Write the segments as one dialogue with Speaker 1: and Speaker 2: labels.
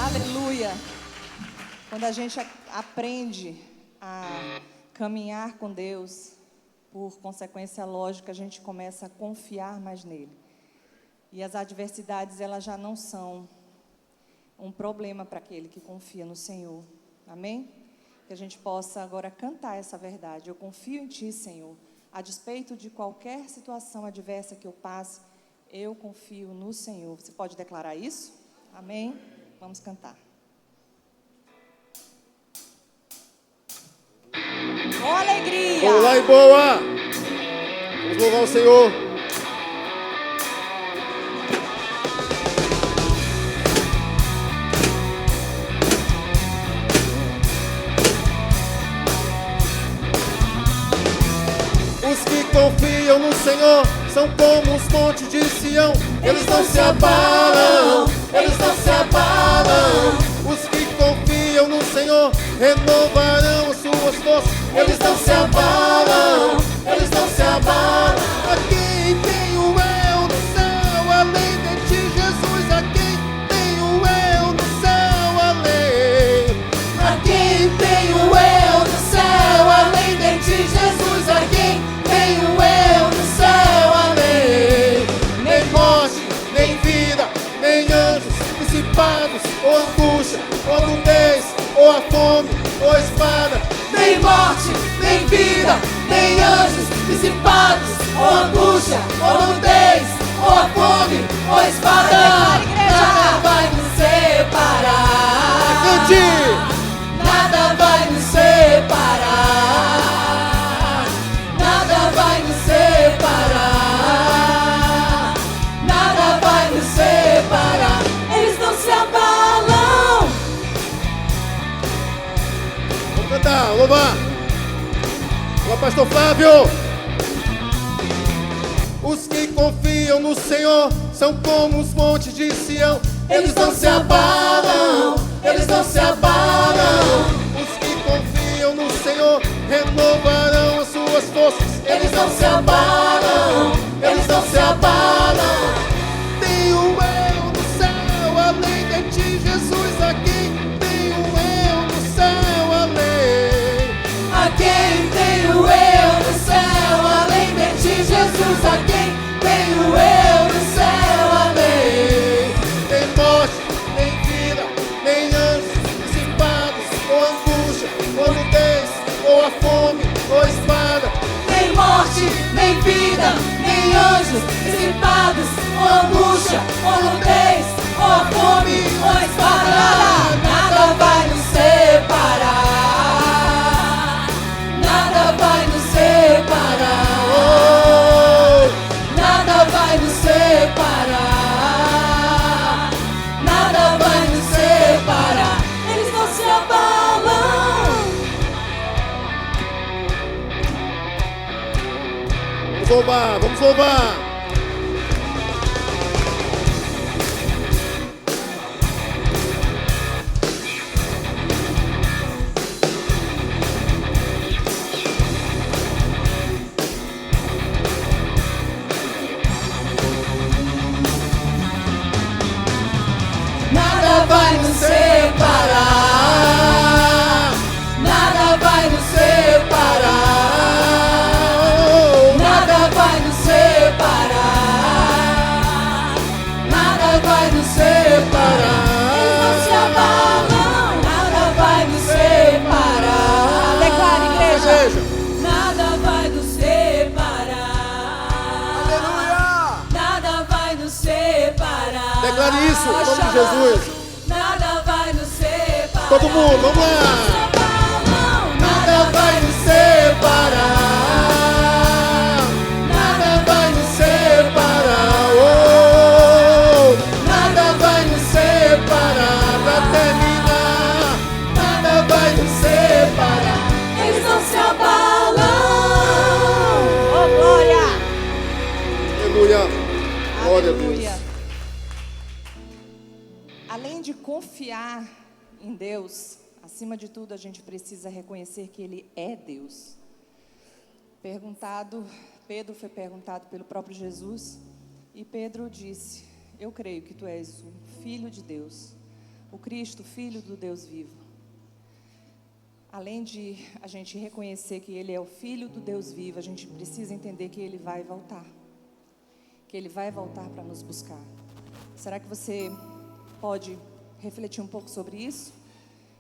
Speaker 1: Aleluia. Quando a gente aprende a caminhar com Deus, por consequência lógica, a gente começa a confiar mais nele. E as adversidades, elas já não são um problema para aquele que confia no Senhor. Amém? Que a gente possa agora cantar essa verdade. Eu confio em Ti, Senhor. A despeito de qualquer situação adversa que eu passe, eu confio no Senhor. Você pode declarar isso? Amém? Vamos cantar. Oh, alegria!
Speaker 2: Vamos lá em boa! Vamos louvar o Senhor. Os que confiam no Senhor são como os montes de Sião. Eles não se abalam, eles não se abalam. Os que confiam no Senhor renovarão as suas forças. Eles não se abalam, eles não se abalam. A quem tem o eu no céu, além de ti, Jesus. A quem tem o eu no céu, além.
Speaker 3: A quem tem o eu no céu, além de ti, Jesus. A quem tem o eu no céu, além.
Speaker 2: Nem morte, nem vida, nem anjos, principados, ou angústia, ou nudez, ou a fome, ou a espada.
Speaker 3: Nem morte, nem vida, nem anjos, principados, ou angústia, ou nudez, ou a fome, ou a espada. Nada vai nos separar.
Speaker 2: Cante!
Speaker 3: Nada vai nos separar. Nada vai nos separar. Nada vai nos separar. Eles não se abalam.
Speaker 2: Vamos cantar, louvar! Olá, Pastor Flávio! Os que confiam no Senhor são como os montes de Sião.
Speaker 3: Eles não se abalam. Eles não se abalam.
Speaker 2: Os que confiam no Senhor renovarão as suas forças.
Speaker 3: Eles não se abalam. Eles não se abalam.
Speaker 2: Tem um eu no céu, além de ti, Jesus. Aqui tem um eu no céu, além.
Speaker 3: A quem tem o eu no céu, além de ti, Jesus. A quem tem o eu no céu, além.
Speaker 2: Nem morte, nem vida, nem anjos, principados, ou angústia, ou nudez, ou a fome, ou a espada.
Speaker 3: Nem morte, nem vida, nem anjos, principados, ou angústia, ou nudez, ou a fome, ou a espada. Nada vai nos separar. Nada vai nos separar. Nada vai nos separar. Nada vai nos separar. Eles não se abalam.
Speaker 2: Vamos louvar, vamos louvar.
Speaker 3: Nada vai nos separar. Nada vai nos separar. Nada vai nos separar. Nada vai nos separar. Eles não se abalam. Nada vai nos separar.
Speaker 1: Declara, igreja.
Speaker 2: Igreja.
Speaker 3: Nada vai nos separar.
Speaker 2: Aleluia!
Speaker 3: Nada vai nos separar.
Speaker 2: Declare isso, em nome de Jesus.
Speaker 3: Nada vai nos separar.
Speaker 2: Todo mundo, vamos lá.
Speaker 3: Nada vai nos separar.
Speaker 2: Nada vai nos separar. Oh,
Speaker 3: Nada vai nos separar.
Speaker 2: pra terminar. Nada vai nos separar.
Speaker 3: Eles não se abalam.
Speaker 1: Oh, glória!
Speaker 2: Aleluia. Glória a Deus.
Speaker 1: Aleluia. Além de confiar em Deus, acima de tudo a gente precisa reconhecer que Ele é Deus. Pedro foi perguntado pelo próprio Jesus, e Pedro disse: eu creio que tu és o Filho de Deus, o Cristo, Filho do Deus vivo. Além de a gente reconhecer que Ele é o Filho do Deus vivo, a gente precisa entender que Ele vai voltar. Que Ele vai voltar para nos buscar. Será que você pode refletir um pouco sobre isso?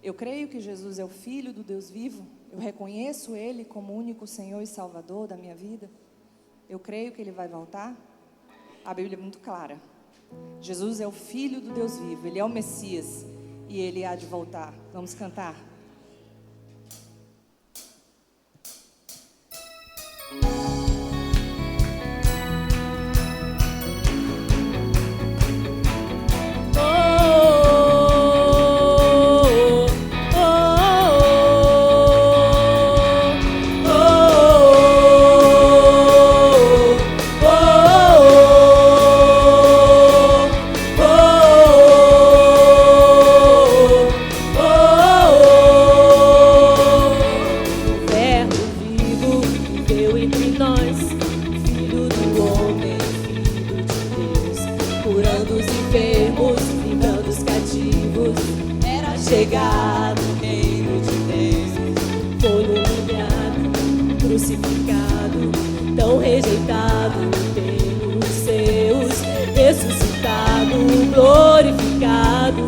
Speaker 1: Eu creio que Jesus é o Filho do Deus vivo. Eu reconheço Ele como único Senhor e Salvador da minha vida. Eu creio que Ele vai voltar. A Bíblia é muito clara. Jesus é o Filho do Deus vivo. Ele é o Messias. E Ele há de voltar. Vamos cantar?
Speaker 3: Chegado no reino de Deus, foi humilhado, crucificado, tão rejeitado pelos seus, ressuscitado, glorificado,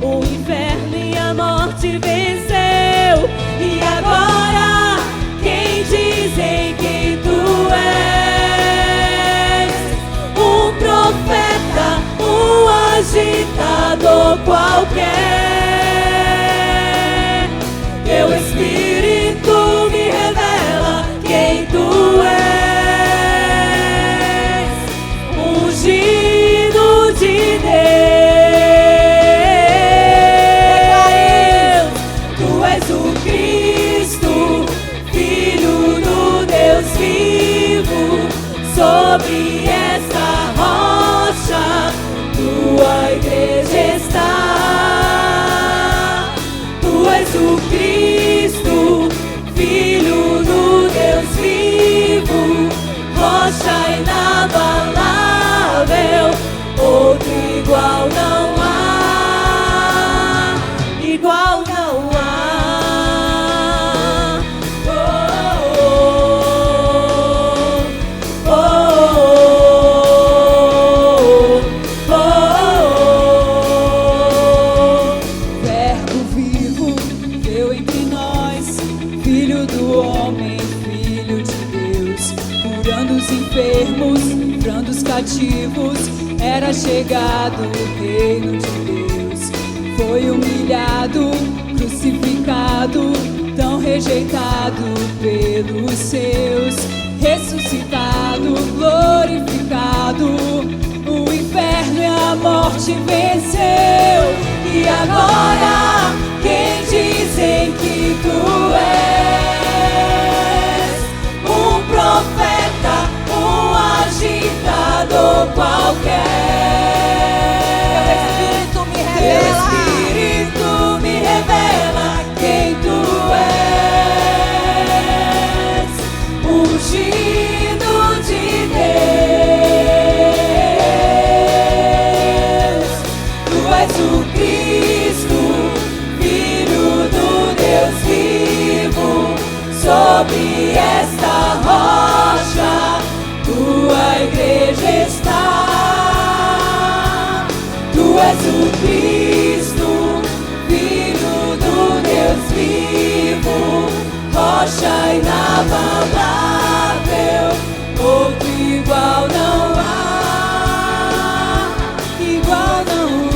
Speaker 3: o inferno e a morte venceu. E agora, quem dizem que tu és? Um profeta, um agitador qualquer. Teu Espírito me revela quem tu és, ungido de Deus. Tu és o Cristo, Filho do Deus vivo. Sobre esta rocha tua igreja está. Tu és o Cristo, Filho do Deus vivo, rocha inabalável, outro igual não há, igual não há. Livrando os cativos, era chegado o reino de Deus. Foi humilhado, crucificado, tão rejeitado pelos seus, ressuscitado, glorificado, o inferno e a morte venceu. E agora, quem dizem que tu és? Um profeta, um agitador qualquer. Teu Espírito me revela quem tu és, ungido de Deus. Tu és o Cristo, Filho do Deus vivo. Sobre esta rocha tua igreja está. Tu és o Cristo, Filho do Deus vivo, rocha inabalável, outro igual não há, igual não há.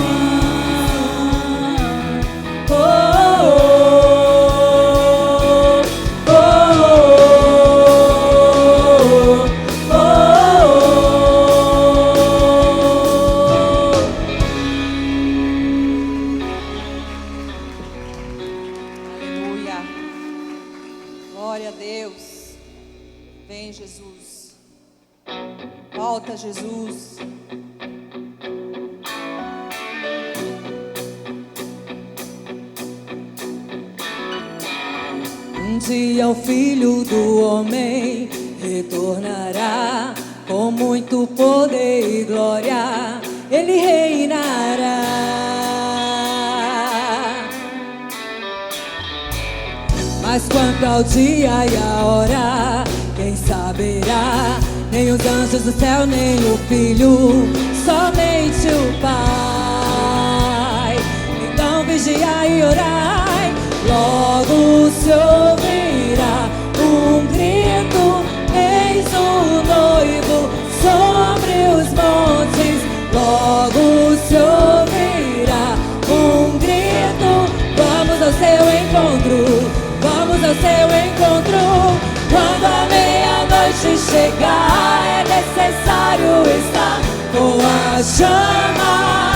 Speaker 3: Oh,
Speaker 1: Jesus.
Speaker 3: Um dia o Filho do Homem retornará com muito poder e glória. Ele reinará. Mas quanto ao dia e a hora, quem saberá? Nem os anjos do céu, nem o Filho, somente o Pai. Então vigiai e orai, logo se ouvirá um grito, eis o noivo sobre os montes. Logo se ouvirá um grito, vamos ao seu encontro, vamos ao seu encontro. Quando a meia-noite chegar, é necessário estar com a chama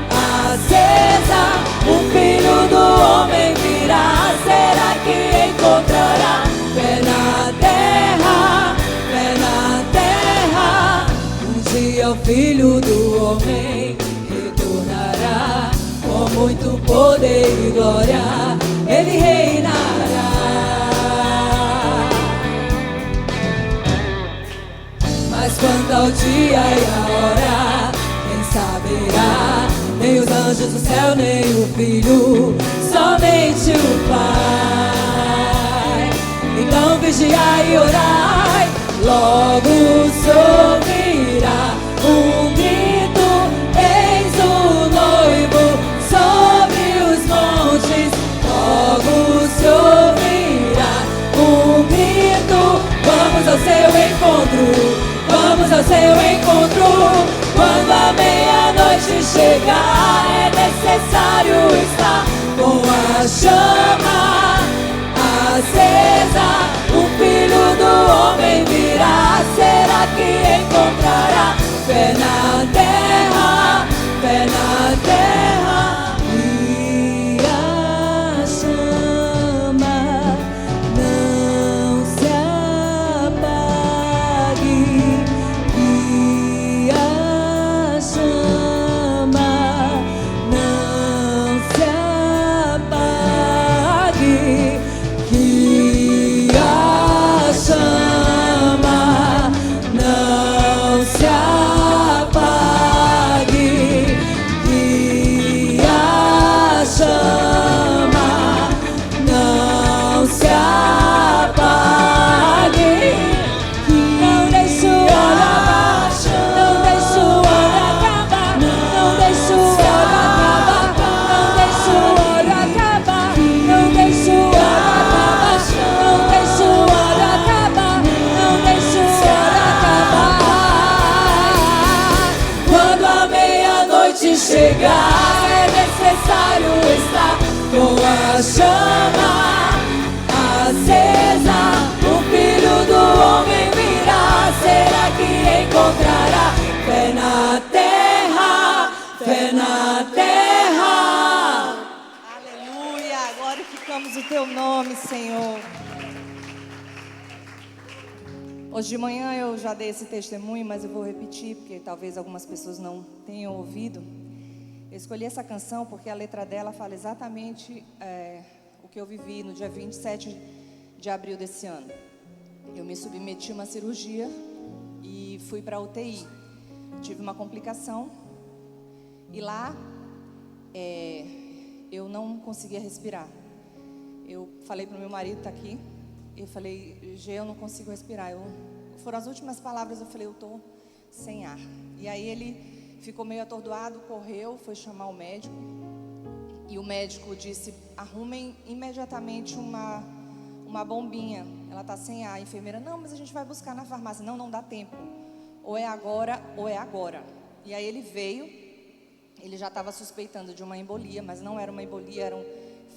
Speaker 3: acesa. O Filho do Homem virá, será que encontrará fé na terra, fé na terra? Um dia o Filho do Homem retornará, com muito poder e glória, ele reinará. Mas quanto ao dia e a hora, quem saberá? Nem os anjos do céu, nem o Filho, somente o Pai. Então vigiai e orai, logo se ouvirá um grito, eis o noivo sobre os montes. Logo se ouvirá um grito, vamos ao seu encontro, vamos ao seu encontro. Quando a meia-noite chegar, é necessário estar com a chama acesa. O Filho do Homem virá, será que encontrará fé na terra, fé na terra? E a chama não se apague, e a chama não se apague, que a chama não se apague, que a chama não se apague. Não deixe o ouro, não deixe o ouro acabar, não deixe o ouro acabar, não deixe o ouro acabar, não deixe o ouro acabar, não deixe o ouro acabar, não deixe o ouro acabar. Quando a meia-noite chegar, é necessário estar com a chama acesa. O Filho do Homem virá, será que encontrará fé na terra, fé na terra?
Speaker 1: Aleluia, glorificamos o teu nome, Senhor. Hoje de manhã eu já dei esse testemunho, mas eu vou repetir, porque talvez algumas pessoas não tenham ouvido. Eu escolhi essa canção porque a letra dela fala exatamente o que eu vivi no dia 27 de abril desse ano. Eu me submeti a uma cirurgia e fui para a UTI. Tive uma complicação e lá eu não conseguia respirar. Eu falei para o meu marido, tá aqui, eu falei, Gê, eu não consigo respirar. Foram as últimas palavras, eu falei, eu estou sem ar. E aí ele ficou meio atordoado, correu, foi chamar o médico. E o médico disse, arrumem imediatamente uma bombinha. Ela está sem ar. A enfermeira, não, mas a gente vai buscar na farmácia. Não, não dá tempo. Ou é agora, ou é agora. E aí ele veio, ele já estava suspeitando de uma embolia, mas não era uma embolia,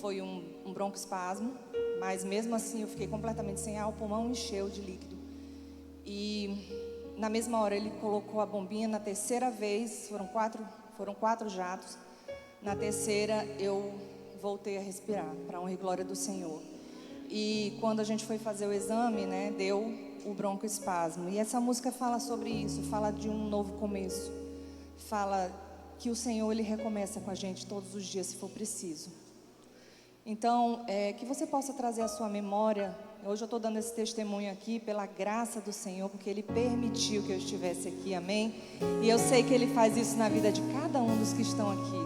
Speaker 1: foi um broncoespasmo. Mas mesmo assim eu fiquei completamente sem ar, o pulmão encheu de líquido. E na mesma hora ele colocou a bombinha. Na terceira vez, foram quatro jatos. Na terceira eu voltei a respirar, para a honra e glória do Senhor. E quando a gente foi fazer o exame, né, deu o broncoespasmo. E essa música fala sobre isso, fala de um novo começo. Fala que o Senhor, Ele recomeça com a gente todos os dias, se for preciso. Então, que você possa trazer à sua memória. Hoje eu estou dando esse testemunho aqui pela graça do Senhor, porque Ele permitiu que eu estivesse aqui, amém? E eu sei que Ele faz isso na vida de cada um dos que estão aqui.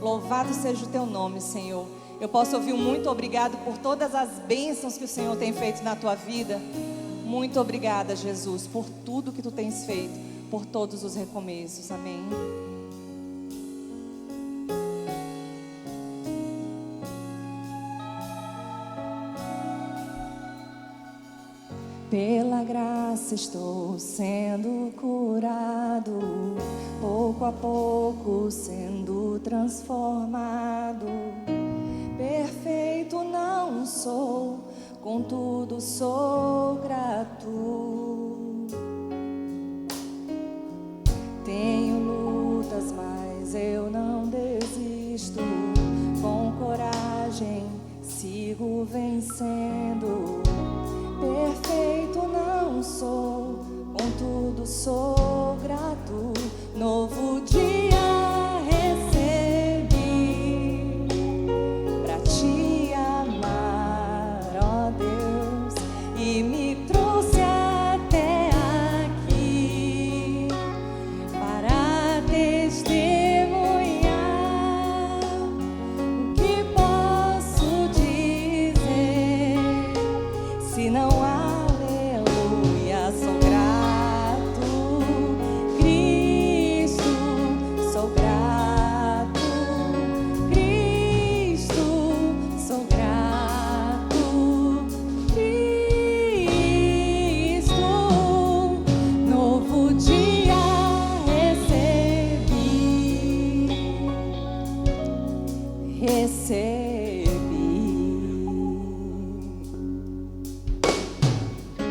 Speaker 1: Louvado seja o teu nome, Senhor. eu possa ouvir um muito obrigado por todas as bênçãos que o Senhor tem feito na tua vida. Muito obrigada, Jesus, por tudo que tu tens feito, por todos os recomeços. Amém. Pela graça estou sendo curado, pouco a pouco sendo transformado. Perfeito não sou, contudo sou grato. Tenho lutas, mas eu não desisto. Com coragem sigo vencendo. Perfeito não sou, contudo sou grato. Novo dia recebi pra te amar, ó Deus, e me trouxe até aqui para testemunhar. O que posso dizer se não aleluia? Sou grato, Cristo, sou grato, Cristo, sou grato, Cristo. Novo dia recebi.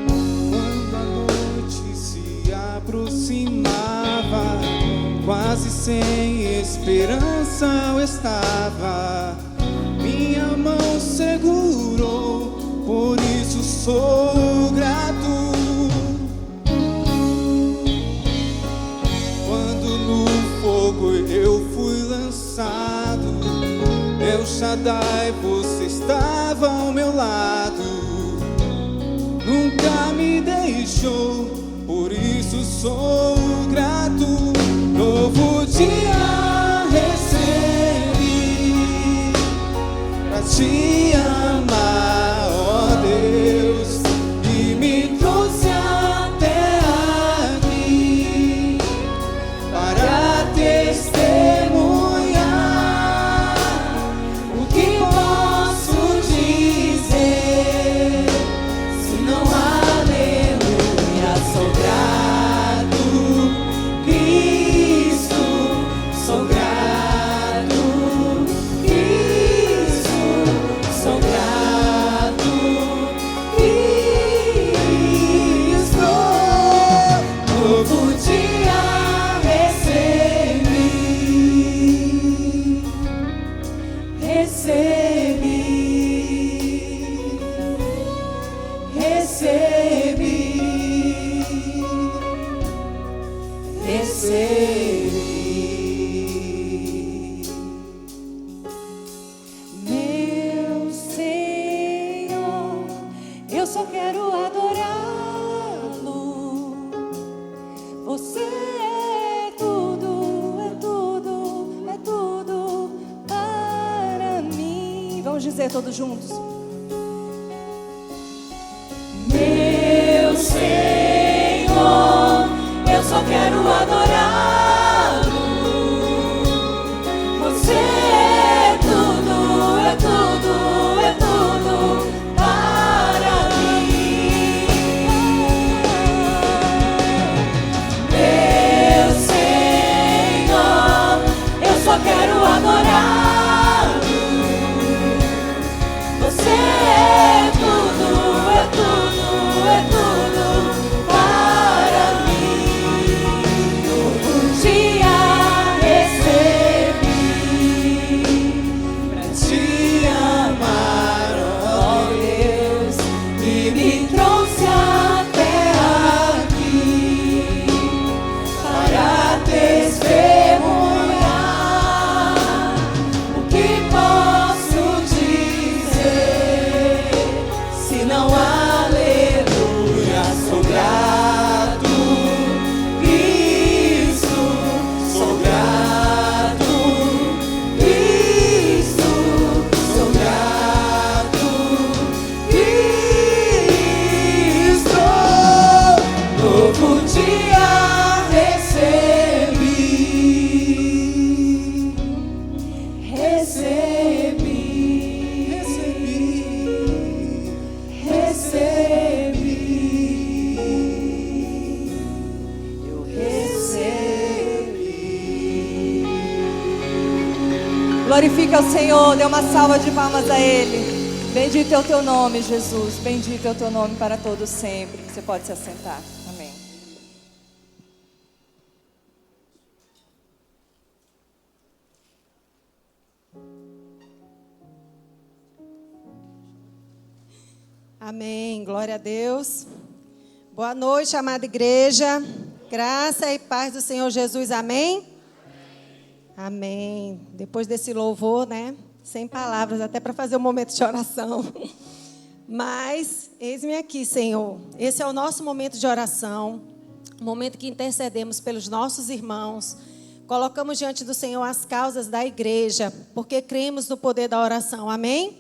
Speaker 2: Quando a noite se aproximava, quase sem esperança eu estava. Minha mão segurou, por isso sou grato. Quando no fogo eu fui lançado, El Shaddai, você estava ao meu lado. Nunca me deixou, por isso sou grato. Novo dia recebi pra te amar, ó Deus, e me trouxe até aqui para testemunhar. O que posso dizer se não aleluia? Sou grato, Cristo, sou grato, Cristo, sou grato, Cristo. Novo dia recebi, recebi, recebi, recebi.
Speaker 1: Meu Senhor, eu só quero adorá-lo. Você é tudo, é tudo, é tudo para mim. Vamos dizer todos juntos.
Speaker 3: Meu Senhor, eu só quero adorá-lo. Você é tudo, é tudo, é tudo para mim. Meu Senhor, eu só quero adorá-lo. Você é tudo, é tudo, é tudo para mim. Novo
Speaker 1: Glorifica o Senhor, dê uma salva de palmas a Ele. Bendito é o teu nome, Jesus. Bendito é o teu nome para todos sempre. Você pode se assentar. Amém.
Speaker 4: Amém. Glória a Deus. Boa noite, amada igreja. Graça e paz do Senhor Jesus. Amém. Amém. Depois desse louvor, né? Sem palavras, até para fazer um momento de oração. Mas, eis-me aqui, Senhor. Esse é o nosso momento de oração. O momento que intercedemos pelos nossos irmãos. Colocamos diante do Senhor as causas da igreja, porque cremos no poder da oração. Amém?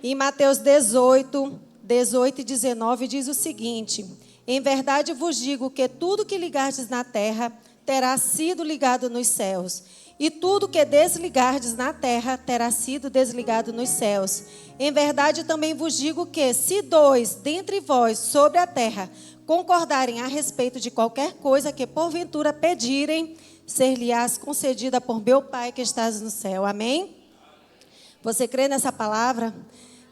Speaker 4: Em Mateus 18 e 19 diz o seguinte: em verdade vos digo que tudo que ligardes na terra terá sido ligado nos céus. E tudo que desligardes na terra terá sido desligado nos céus. Em verdade também vos digo que, se dois dentre vós sobre a terra concordarem a respeito de qualquer coisa que porventura pedirem, ser-lhe-ás concedida por meu Pai que estás no céu. Amém? Você crê nessa palavra?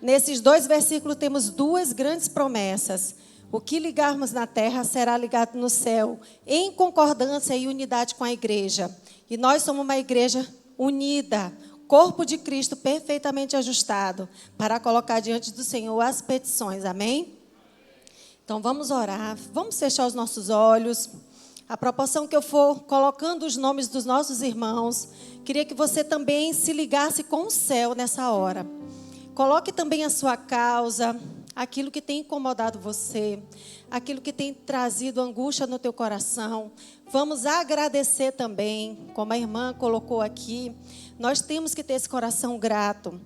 Speaker 4: Nesses 2 versículos temos 2 grandes promessas. O que ligarmos na terra será ligado no céu, em concordância e unidade com a igreja. E nós somos uma igreja unida, corpo de Cristo perfeitamente ajustado, para colocar diante do Senhor as petições. Amém? Então vamos orar, vamos fechar os nossos olhos. À proporção que eu for colocando os nomes dos nossos irmãos, queria que você também se ligasse com o céu nessa hora. Coloque também a sua causa, aquilo que tem incomodado você, aquilo que tem trazido angústia no teu coração. Vamos agradecer também, como a irmã colocou aqui. Nós temos que ter esse coração grato.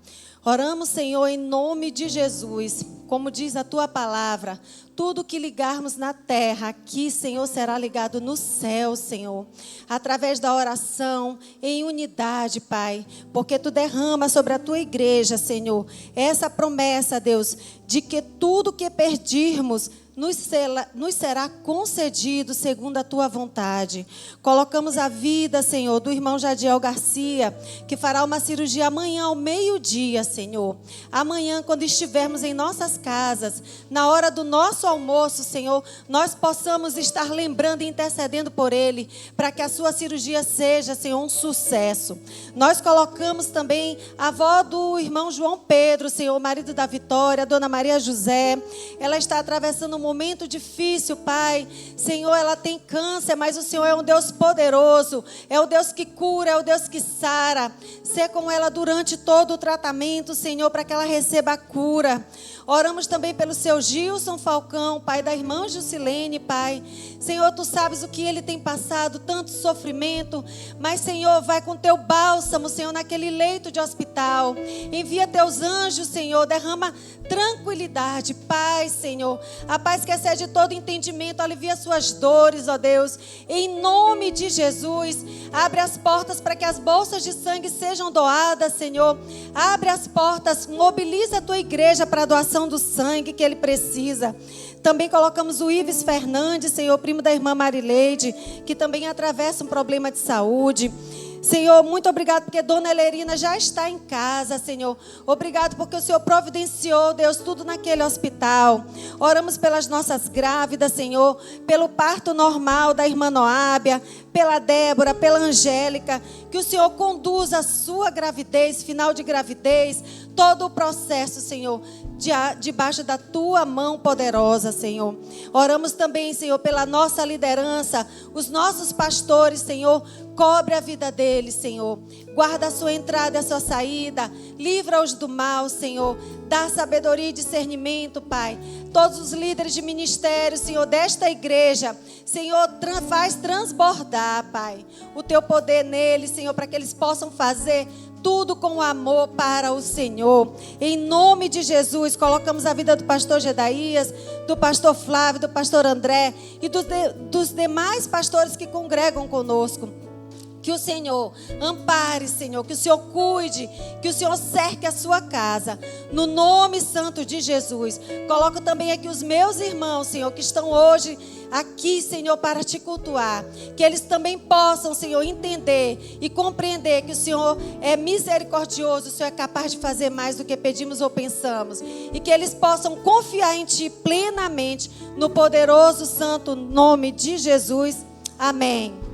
Speaker 4: Oramos, Senhor, em nome de Jesus. Como diz a tua palavra, tudo que ligarmos na terra, aqui, Senhor, será ligado no céu, Senhor. Através da oração, em unidade, Pai. Porque tu derrama sobre a tua igreja, Senhor, essa promessa, Deus, de que tudo que pedirmos nos será concedido segundo a tua vontade. Colocamos a vida, Senhor, do irmão Jadiel Garcia, que fará uma cirurgia amanhã ao meio-dia, Senhor. Amanhã, quando estivermos em nossas casas, na hora do nosso almoço, Senhor, nós possamos estar lembrando e intercedendo por ele, para que a sua cirurgia seja, Senhor, um sucesso. Nós colocamos também a avó do irmão João Pedro, Senhor, marido da Vitória, a dona Maria José. Ela está atravessando um momento difícil, Pai. Senhor, ela tem câncer, mas o Senhor é um Deus poderoso, é o Deus que cura, é o Deus que sara. Sê com ela durante todo o tratamento, Senhor, para que ela receba a cura. Oramos também pelo seu Gilson Falcão, pai da irmã Jusilene, Pai. Senhor, tu sabes o que ele tem passado, tanto sofrimento, mas, Senhor, vai com teu bálsamo, Senhor, naquele leito de hospital. Envia teus anjos, Senhor, derrama tranquilidade, paz, Senhor. A paz que excede todo entendimento, alivia suas dores, ó Deus. Em nome de Jesus, abre as portas para que as bolsas de sangue sejam doadas, Senhor. Abre as portas, mobiliza a tua igreja para a doação do sangue que ele precisa. Também colocamos o Ives Fernandes, Senhor, primo da irmã Marileide, que também atravessa um problema de saúde. Senhor, muito obrigado porque Dona Elerina já está em casa, Senhor. Obrigado porque o Senhor providenciou, Deus, tudo naquele hospital. Oramos pelas nossas grávidas, Senhor, pelo parto normal da irmã Noábia, pela Débora, pela Angélica. Que o Senhor conduza a sua gravidez, final de gravidez, todo o processo, Senhor, debaixo da tua mão poderosa, Senhor. Oramos também, Senhor, pela nossa liderança, os nossos pastores, Senhor. Cobre a vida deles, Senhor. Guarda a sua entrada e a sua saída. Livra-os do mal, Senhor. Dá sabedoria e discernimento, Pai. Todos os líderes de ministério, Senhor, desta igreja, Senhor, faz transbordar, Pai, o teu poder neles, Senhor, para que eles possam fazer tudo com amor para o Senhor. Em nome de Jesus, colocamos a vida do pastor Gedaías, do pastor Flávio, do pastor André e dos demais pastores que congregam conosco. Que o Senhor ampare, Senhor, que o Senhor cuide, que o Senhor cerque a sua casa, no nome santo de Jesus. Coloco também aqui os meus irmãos, Senhor, que estão hoje aqui, Senhor, para te cultuar. Que eles também possam, Senhor, entender e compreender que o Senhor é misericordioso, o Senhor é capaz de fazer mais do que pedimos ou pensamos. E que eles possam confiar em Ti plenamente, no poderoso santo nome de Jesus. Amém.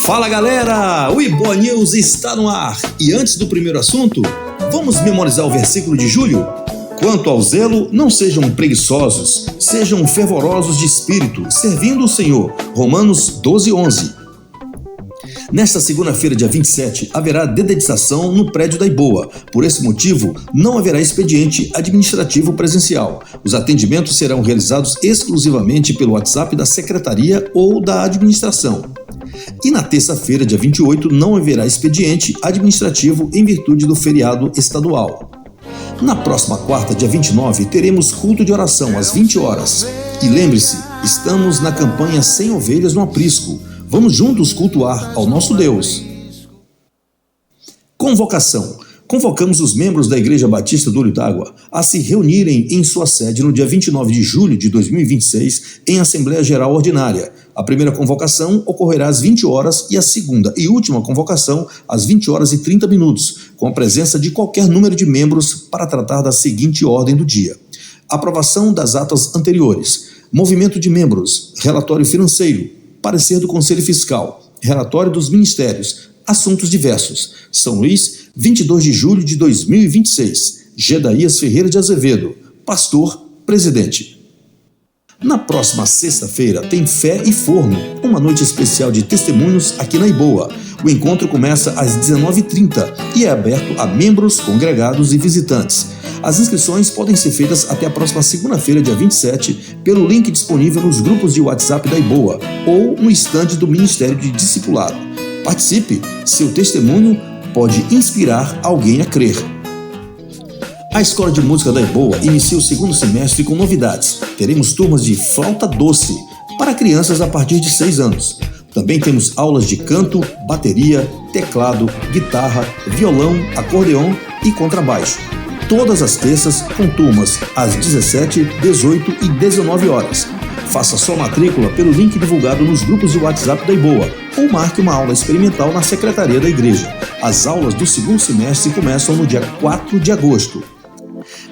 Speaker 5: Fala galera, o Iboa News está no ar e antes do primeiro assunto, vamos memorizar o versículo de julho? Quanto ao zelo, não sejam preguiçosos, sejam fervorosos de espírito, servindo o Senhor. Romanos 12:11. Nesta segunda-feira, dia 27, haverá dedetização no prédio da Iboa. Por esse motivo, não haverá expediente administrativo presencial. Os atendimentos serão realizados exclusivamente pelo WhatsApp da secretaria ou da administração. E na terça-feira, dia 28, não haverá expediente administrativo em virtude do feriado estadual. Na próxima quarta, dia 29, teremos culto de oração às 20 horas. E lembre-se, estamos na campanha Sem Ovelhas no Aprisco. Vamos juntos cultuar ao nosso Deus. Convocação. Convocamos os membros da Igreja Batista do Olho d'Água a se reunirem em sua sede no dia 29 de julho de 2026 em Assembleia Geral Ordinária. A primeira convocação ocorrerá às 20 horas e a segunda e última convocação às 20 horas e 30 minutos, com a presença de qualquer número de membros para tratar da seguinte ordem do dia. Aprovação das atas anteriores, movimento de membros, relatório financeiro, parecer do Conselho Fiscal, relatório dos ministérios, assuntos diversos. São Luís, 22 de julho de 2026. Gedaías Ferreira de Azevedo, pastor, presidente. Na próxima sexta-feira tem Fé e Forno, uma noite especial de testemunhos aqui na Iboa. O encontro começa às 19h30 e é aberto a membros, congregados e visitantes. As inscrições podem ser feitas até a próxima segunda-feira, dia 27, pelo link disponível nos grupos de WhatsApp da Iboa ou no estande do Ministério de Discipulado. Participe, seu testemunho pode inspirar alguém a crer. A Escola de Música da Iboa inicia o segundo semestre com novidades. Teremos turmas de flauta doce para crianças a partir de 6 anos. Também temos aulas de canto, bateria, teclado, guitarra, violão, acordeon e contrabaixo. Todas as terças com turmas às 17, 18 e 19 horas. Faça sua matrícula pelo link divulgado nos grupos de WhatsApp da Iboa ou marque uma aula experimental na secretaria da igreja. As aulas do segundo semestre começam no dia 4 de agosto.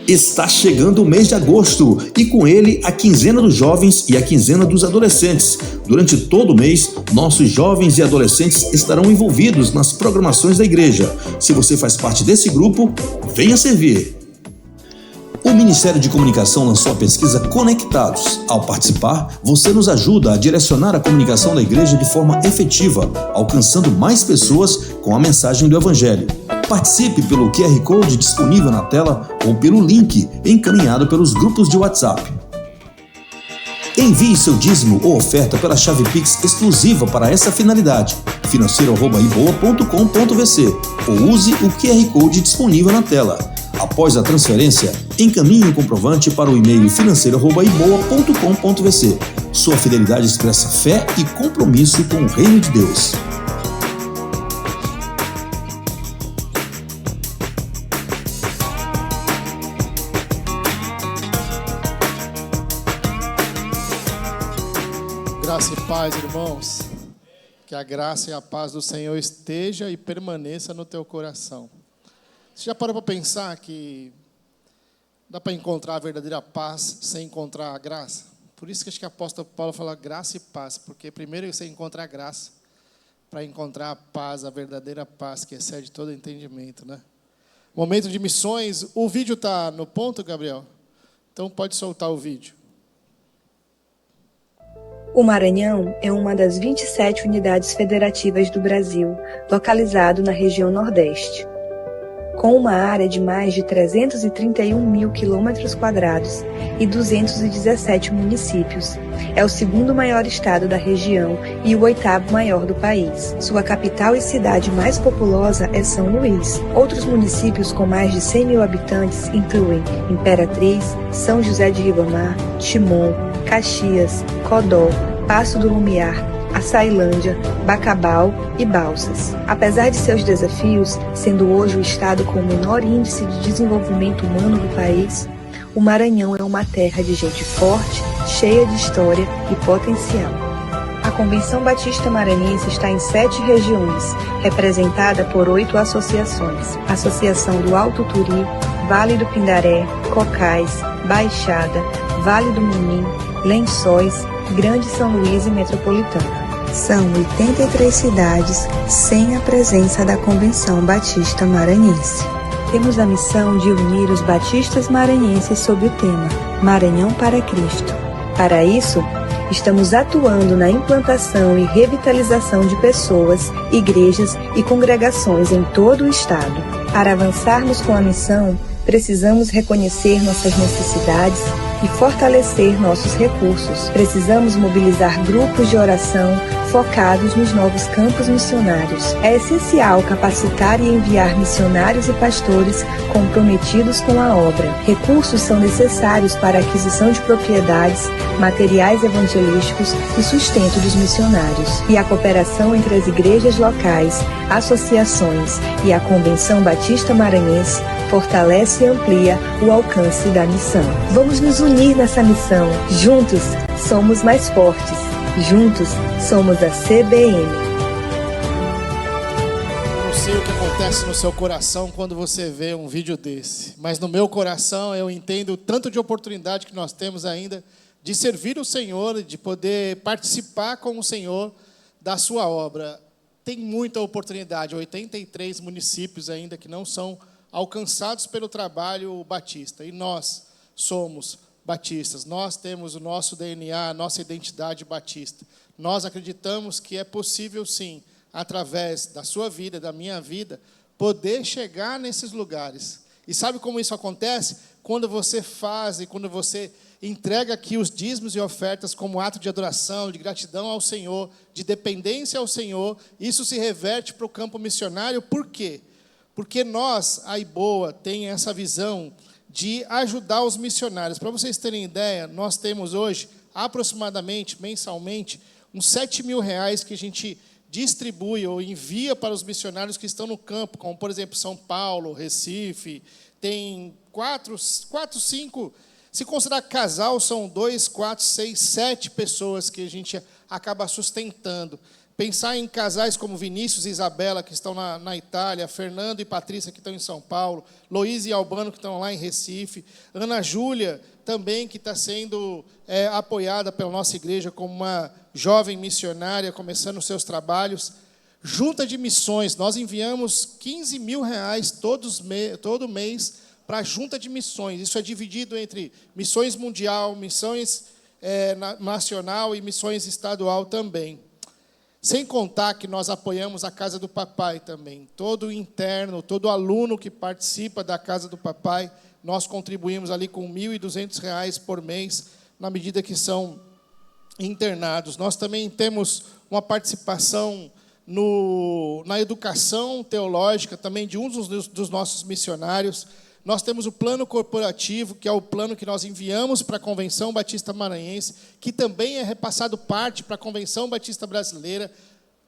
Speaker 5: Está chegando o mês de agosto e com ele a quinzena dos jovens e a quinzena dos adolescentes. Durante todo o mês, nossos jovens e adolescentes estarão envolvidos nas programações da igreja. Se você faz parte desse grupo, venha servir. O Ministério de Comunicação lançou a pesquisa Conectados. Ao participar, você nos ajuda a direcionar a comunicação da igreja de forma efetiva, alcançando mais pessoas com a mensagem do Evangelho. Participe pelo QR Code disponível na tela ou pelo link encaminhado pelos grupos de WhatsApp. Envie seu dízimo ou oferta pela chave Pix exclusiva para essa finalidade, financeiro@iboa.com.vc, ou use o QR Code disponível na tela. Após a transferência, encaminhe o comprovante para o e-mail financeiro@iboa.com.vc. Sua fidelidade expressa fé e compromisso com o reino de Deus.
Speaker 2: Graça e paz, irmãos. Que a graça e a paz do Senhor esteja e permaneça no teu coração. Você já parou para pensar que dá para encontrar a verdadeira paz sem encontrar a graça? Por isso que acho que o apóstolo Paulo fala graça e paz, porque primeiro você encontra a graça para encontrar a paz, a verdadeira paz que excede todo entendimento, né? Momento de missões. O vídeo está no ponto, Gabriel? Então pode soltar o vídeo.
Speaker 6: O Maranhão é uma das 27 unidades federativas do Brasil, localizado na região Nordeste. Com uma área de mais de 331 mil quilômetros quadrados e 217 municípios, é o segundo maior estado da região e o 8º maior do país. Sua capital e cidade mais populosa é São Luís. Outros municípios com mais de 100 mil habitantes incluem Imperatriz, São José de Ribamar, Timon, Caxias, Codó, Passo do Lumiar, Açailândia, Bacabal e Balsas. Apesar de seus desafios, sendo hoje o estado com o menor índice de desenvolvimento humano do país, o Maranhão é uma terra de gente forte, cheia de história e potencial. A Convenção Batista Maranhense está em 7 regiões, representada por 8 associações: Associação do Alto Turi, Vale do Pindaré, Cocais, Baixada, Vale do Munim, Lençóis, Grande São Luís e Metropolitana. São 83 cidades sem a presença da Convenção Batista Maranhense. Temos a missão de unir os batistas maranhenses sob o tema Maranhão para Cristo. Para isso, estamos atuando na implantação e revitalização de pessoas, igrejas e congregações em todo o estado. Para avançarmos com a missão, precisamos reconhecer nossas necessidades e fortalecer nossos recursos. Precisamos mobilizar grupos de oração focados nos novos campos missionários. É essencial capacitar e enviar missionários e pastores comprometidos com a obra. Recursos são necessários para a aquisição de propriedades, materiais evangelísticos e sustento dos missionários. E a cooperação entre as igrejas locais, associações e a Convenção Batista Maranhense fortalece e amplia o alcance da missão. Vamos nos unir nessa missão. Juntos somos mais fortes. Juntos somos a CBM.
Speaker 2: Eu não sei o que acontece no seu coração quando você vê um vídeo desse, mas no meu coração eu entendo o tanto de oportunidade que nós temos ainda de servir o Senhor, de poder participar com o Senhor da sua obra. Tem muita oportunidade, 83 municípios ainda que não são alcançados pelo trabalho batista. E nós somos batistas, nós temos o nosso DNA, a nossa identidade batista. Nós acreditamos que é possível, sim, através da sua vida, da minha vida, poder chegar nesses lugares. E sabe como isso acontece? Quando você faz e quando você entrega aqui os dízimos e ofertas como ato de adoração, de gratidão ao Senhor, de dependência ao Senhor, isso se reverte para o campo missionário. Por quê? Porque nós, a IBOA, tem essa visão de ajudar os missionários. Para vocês terem ideia, nós temos hoje, aproximadamente, mensalmente, uns 7 mil reais que a gente distribui ou envia para os missionários que estão no campo, como, por exemplo, São Paulo, Recife. Tem 4, 5... Se considerar casal, são 2, 4, 6, 7 pessoas que a gente acaba sustentando. Pensar em casais como Vinícius e Isabela, que estão na Itália, Fernando e Patrícia, que estão em São Paulo, Luiz e Albano, que estão lá em Recife, Ana Júlia, também, que está sendo apoiada pela nossa igreja como uma jovem missionária, começando os seus trabalhos. Junta de Missões, nós enviamos 15 mil reais todo mês para a junta de missões. Isso é dividido entre missões mundial, missões nacional e missões estadual também. Sem contar que nós apoiamos a Casa do Papai também. Todo interno, todo aluno que participa da Casa do Papai, nós contribuímos ali com R$ 1.200 por mês, na medida que são internados. Nós também temos uma participação na educação teológica, também de um dos nossos missionários. Nós temos o plano corporativo, que é o plano que nós enviamos para a Convenção Batista Maranhense, que também é repassado parte para a Convenção Batista Brasileira.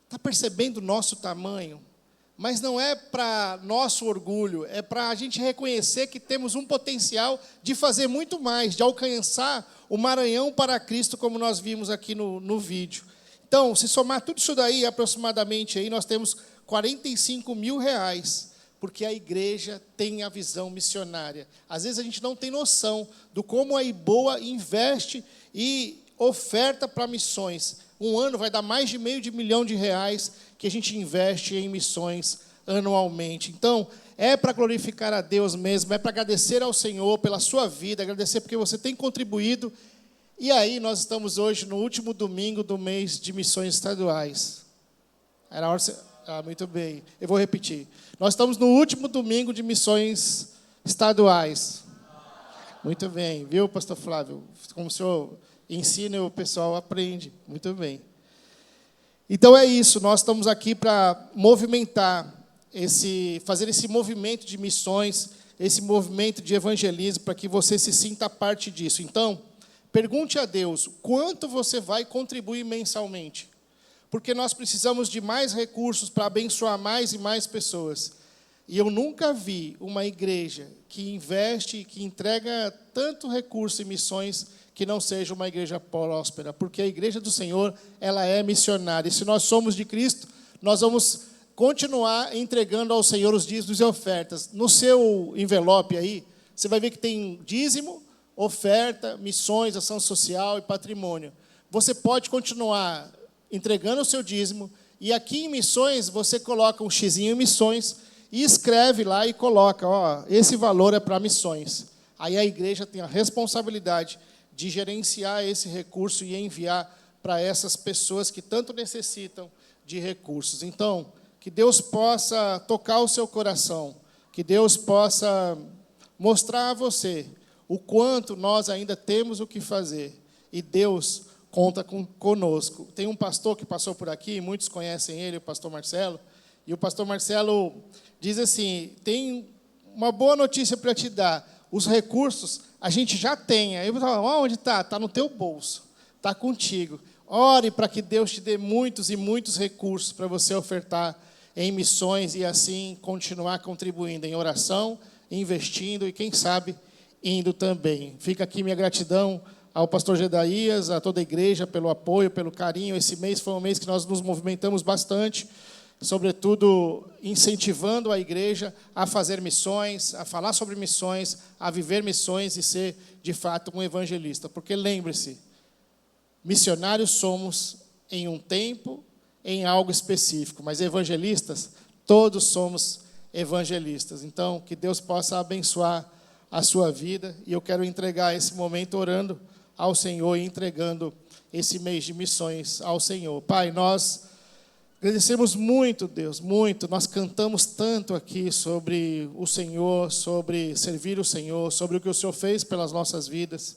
Speaker 2: Está percebendo o nosso tamanho? Mas não é para nosso orgulho, é para a gente reconhecer que temos um potencial de fazer muito mais, de alcançar o Maranhão para Cristo, como nós vimos aqui no vídeo. Então, se somar tudo isso daí, aproximadamente, aí, nós temos R$ 45 mil, porque a igreja tem a visão missionária. Às vezes a gente não tem noção do como a IBOA investe e oferta para missões. Um ano vai dar mais de R$500 mil que a gente investe em missões anualmente. Então, é para glorificar a Deus mesmo, é para agradecer ao Senhor pela sua vida, agradecer porque você tem contribuído. E aí, nós estamos hoje no último domingo do mês de missões estaduais. Era a hora de... muito bem. Eu vou repetir. Nós estamos no último domingo de missões estaduais. Muito bem. Viu, pastor Flávio? Como o senhor ensina, o pessoal aprende. Muito bem. Então é isso. Nós estamos aqui para movimentar, fazer esse movimento de missões, esse movimento de evangelismo, para que você se sinta parte disso. Então, pergunte a Deus, quanto você vai contribuir mensalmente? Porque nós precisamos de mais recursos para abençoar mais e mais pessoas. E eu nunca vi uma igreja que investe, que entrega tanto recurso em missões, que não seja uma igreja próspera. Porque a igreja do Senhor, ela é missionária. E se nós somos de Cristo, nós vamos continuar entregando ao Senhor os dízimos e ofertas. No seu envelope aí, você vai ver que tem dízimo, oferta, missões, ação social e patrimônio. Você pode continuar entregando o seu dízimo, e aqui em missões, você coloca um xizinho em missões, e escreve lá e coloca, esse valor é para missões. Aí a igreja tem a responsabilidade de gerenciar esse recurso e enviar para essas pessoas que tanto necessitam de recursos. Então, que Deus possa tocar o seu coração, que Deus possa mostrar a você o quanto nós ainda temos o que fazer, e Deus conta conosco. Tem um pastor que passou por aqui, muitos conhecem ele, o pastor Marcelo, e o pastor Marcelo diz assim, tem uma boa notícia para te dar, os recursos a gente já tem. Aí eu falo, onde está? Está no teu bolso, está contigo. Ore para que Deus te dê muitos e muitos recursos para você ofertar em missões e assim continuar contribuindo em oração, investindo e, quem sabe, indo também. Fica aqui minha gratidão ao pastor Gedaías, a toda a igreja, pelo apoio, pelo carinho. Esse mês foi um mês que nós nos movimentamos bastante, sobretudo incentivando a igreja a fazer missões, a falar sobre missões, a viver missões e ser, de fato, um evangelista. Porque, lembre-se, missionários somos em um tempo, em algo específico, mas evangelistas, todos somos evangelistas. Então, que Deus possa abençoar a sua vida, e eu quero entregar esse momento orando ao Senhor e entregando esse mês de missões ao Senhor. Pai, nós agradecemos muito, Deus, muito. Nós cantamos tanto aqui sobre o Senhor, sobre servir o Senhor, sobre o que o Senhor fez pelas nossas vidas.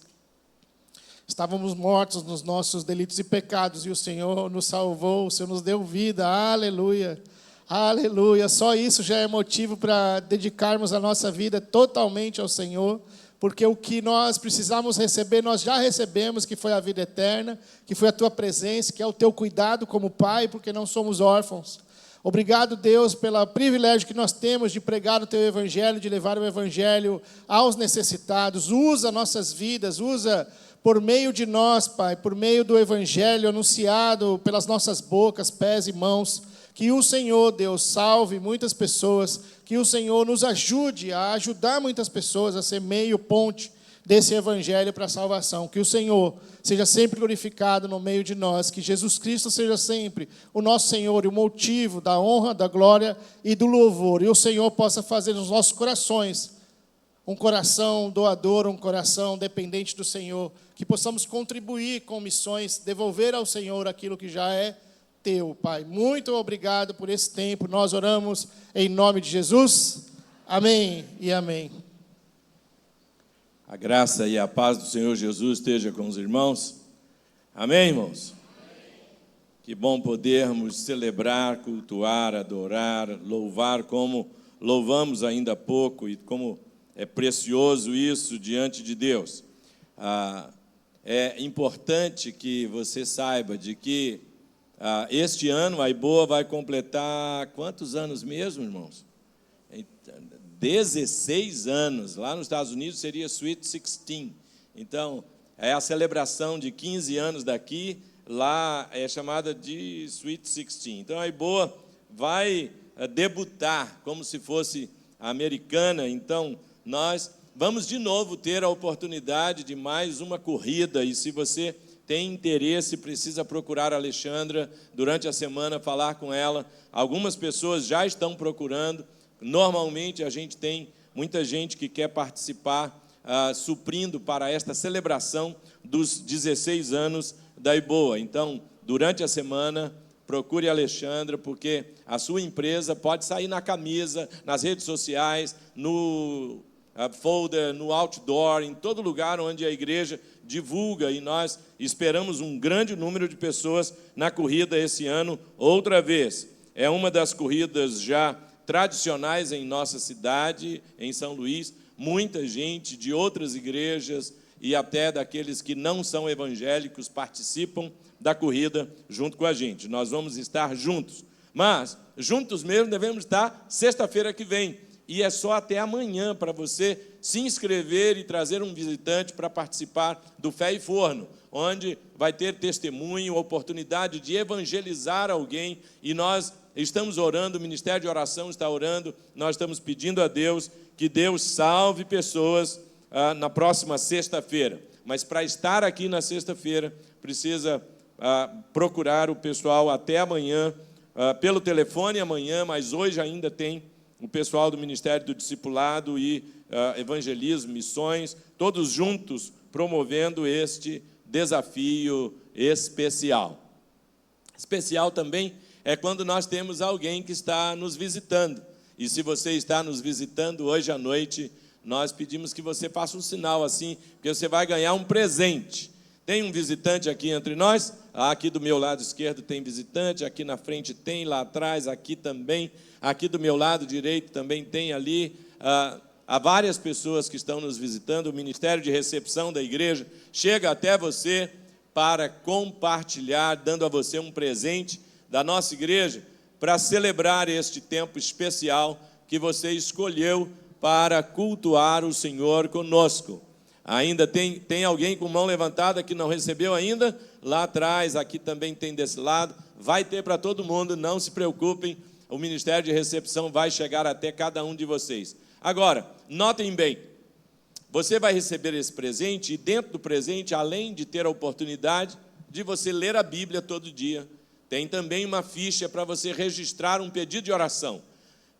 Speaker 2: Estávamos mortos nos nossos delitos e pecados, e o Senhor nos salvou, o Senhor nos deu vida. Aleluia, aleluia. Só isso já é motivo para dedicarmos a nossa vida totalmente ao Senhor, porque o que nós precisamos receber, nós já recebemos, que foi a vida eterna, que foi a Tua presença, que é o Teu cuidado como Pai, porque não somos órfãos. Obrigado, Deus, pelo privilégio que nós temos de pregar o Teu Evangelho, de levar o Evangelho aos necessitados. Usa nossas vidas, usa por meio de nós, Pai, por meio do Evangelho anunciado pelas nossas bocas, pés e mãos. Que o Senhor, Deus, salve muitas pessoas, que o Senhor nos ajude a ajudar muitas pessoas a ser meio ponte desse Evangelho para a salvação. Que o Senhor seja sempre glorificado no meio de nós, que Jesus Cristo seja sempre o nosso Senhor e o motivo da honra, da glória e do louvor. E o Senhor possa fazer nos nossos corações um coração doador, um coração dependente do Senhor, que possamos contribuir com missões, devolver ao Senhor aquilo que já é teu, Pai. Muito obrigado por esse tempo. Nós oramos em nome de Jesus. Amém e amém.
Speaker 7: A graça e a paz do Senhor Jesus esteja com os irmãos. Amém, irmãos? Que bom podermos celebrar, cultuar, adorar, louvar como louvamos ainda há pouco e como é precioso isso diante de Deus. É importante que você saiba de que este ano a IBOA vai completar quantos anos mesmo, irmãos? 16 anos. Lá nos Estados Unidos seria Sweet 16. Então, é a celebração de 15 anos daqui, lá é chamada de Sweet 16. Então, a IBOA vai debutar como se fosse americana. Então, nós vamos de novo ter a oportunidade de mais uma corrida. E se você tem interesse, precisa procurar a Alexandra durante a semana, falar com ela. Algumas pessoas já estão procurando. Normalmente, a gente tem muita gente que quer participar, suprindo para esta celebração dos 16 anos da IBOA. Então, durante a semana, procure a Alexandra, porque a sua empresa pode sair na camisa, nas redes sociais, no folder, no outdoor, em todo lugar onde a igreja divulga, e nós esperamos um grande número de pessoas na corrida esse ano, outra vez. É uma das corridas já tradicionais em nossa cidade, em São Luís. Muita gente de outras igrejas e até daqueles que não são evangélicos participam da corrida junto com a gente. Nós vamos estar juntos, mas juntos mesmo devemos estar sexta-feira que vem, e é só até amanhã para você se inscrever e trazer um visitante para participar do Fé e Forno, onde vai ter testemunho, oportunidade de evangelizar alguém, e nós estamos orando, o Ministério de Oração está orando, nós estamos pedindo a Deus que Deus salve pessoas na próxima sexta-feira. Mas para estar aqui na sexta-feira, precisa procurar o pessoal até amanhã, pelo telefone amanhã, mas hoje ainda tem o pessoal do Ministério do Discipulado e Evangelismo, Missões, todos juntos promovendo este desafio especial. Especial também é quando nós temos alguém que está nos visitando. E se você está nos visitando hoje à noite, nós pedimos que você faça um sinal assim, porque você vai ganhar um presente. Tem um visitante aqui entre nós? Aqui do meu lado esquerdo tem visitante, aqui na frente tem, lá atrás, aqui também. Aqui do meu lado direito também tem ali. Há várias pessoas que estão nos visitando. O Ministério de Recepção da igreja chega até você para compartilhar, dando a você um presente da nossa igreja, para celebrar este tempo especial que você escolheu para cultuar o Senhor conosco. Ainda tem alguém com mão levantada que não recebeu ainda? Lá atrás, aqui também tem desse lado. Vai ter para todo mundo, não se preocupem. O Ministério de Recepção vai chegar até cada um de vocês. Agora, notem bem, você vai receber esse presente, e dentro do presente, além de ter a oportunidade de você ler a Bíblia todo dia, tem também uma ficha para você registrar um pedido de oração.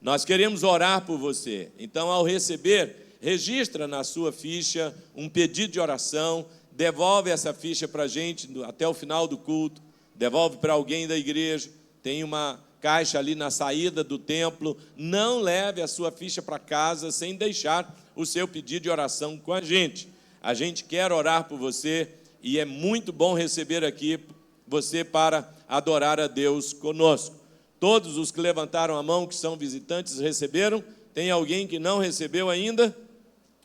Speaker 7: Nós queremos orar por você. Então, ao receber, registra na sua ficha um pedido de oração, devolve essa ficha para a gente até o final do culto, devolve para alguém da igreja, tem uma caixa ali na saída do templo. Não leve a sua ficha para casa sem deixar o seu pedido de oração com a gente. A gente quer orar por você e é muito bom receber aqui você para adorar a Deus conosco. Todos os que levantaram a mão, que são visitantes, receberam? Tem alguém que não recebeu ainda?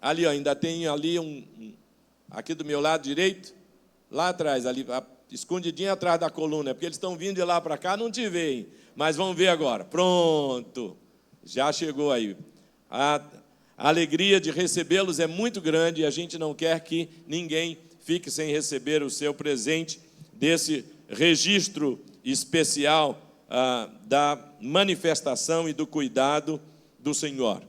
Speaker 7: Ali, ó, ainda tem ali aqui do meu lado direito, lá atrás, ali, escondidinho atrás da coluna, porque eles estão vindo de lá para cá, não te veem, mas vão ver agora. Pronto, já chegou aí. A alegria de recebê-los é muito grande, e a gente não quer que ninguém fique sem receber o seu presente desse registro especial da manifestação e do cuidado do Senhor.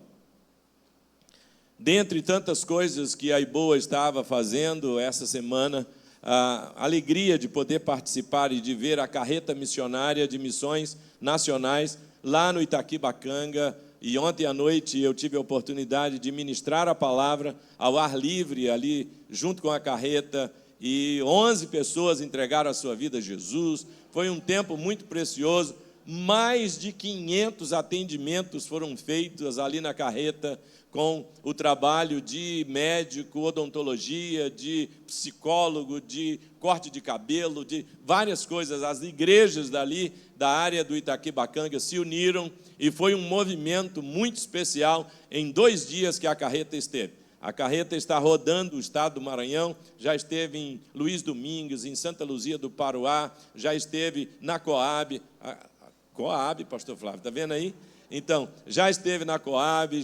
Speaker 7: Dentre tantas coisas que a IBOA estava fazendo essa semana, a alegria de poder participar e de ver a carreta missionária de missões nacionais lá no Itaquibacanga, e ontem à noite eu tive a oportunidade de ministrar a palavra ao ar livre ali junto com a carreta, e 11 pessoas entregaram a sua vida a Jesus. Foi um tempo muito precioso. Mais de 500 atendimentos foram feitos ali na carreta, com o trabalho de médico, odontologia, de psicólogo, de corte de cabelo, de várias coisas. As igrejas dali, da área do Itaquibacanga, se uniram e foi um movimento muito especial em 2 dias que a carreta esteve. A carreta está rodando o estado do Maranhão, já esteve em Luiz Domingues, em Santa Luzia do Paruá, já esteve na Coab. Coab, pastor Flávio, está vendo aí? Então, já esteve na Coab,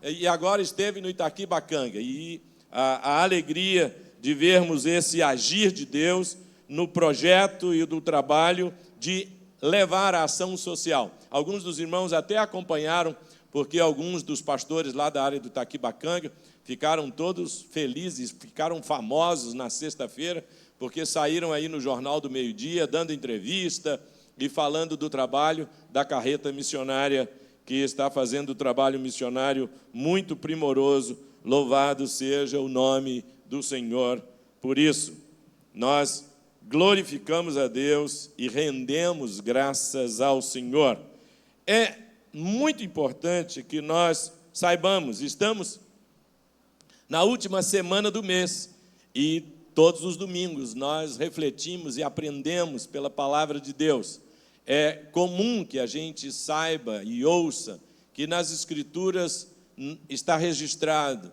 Speaker 7: e agora esteve no Itaquibacanga. E a alegria de vermos esse agir de Deus no projeto e do trabalho de levar a ação social. Alguns dos irmãos até acompanharam, porque alguns dos pastores lá da área do Itaquibacanga ficaram todos felizes, ficaram famosos na sexta-feira, porque saíram aí no Jornal do Meio-Dia, dando entrevista e falando do trabalho da carreta missionária, que está fazendo um trabalho missionário muito primoroso. Louvado seja o nome do Senhor por isso. Nós glorificamos a Deus e rendemos graças ao Senhor. É muito importante que nós saibamos, estamos na última semana do mês e todos os domingos nós refletimos e aprendemos pela palavra de Deus. É comum que a gente saiba e ouça que nas Escrituras está registrado: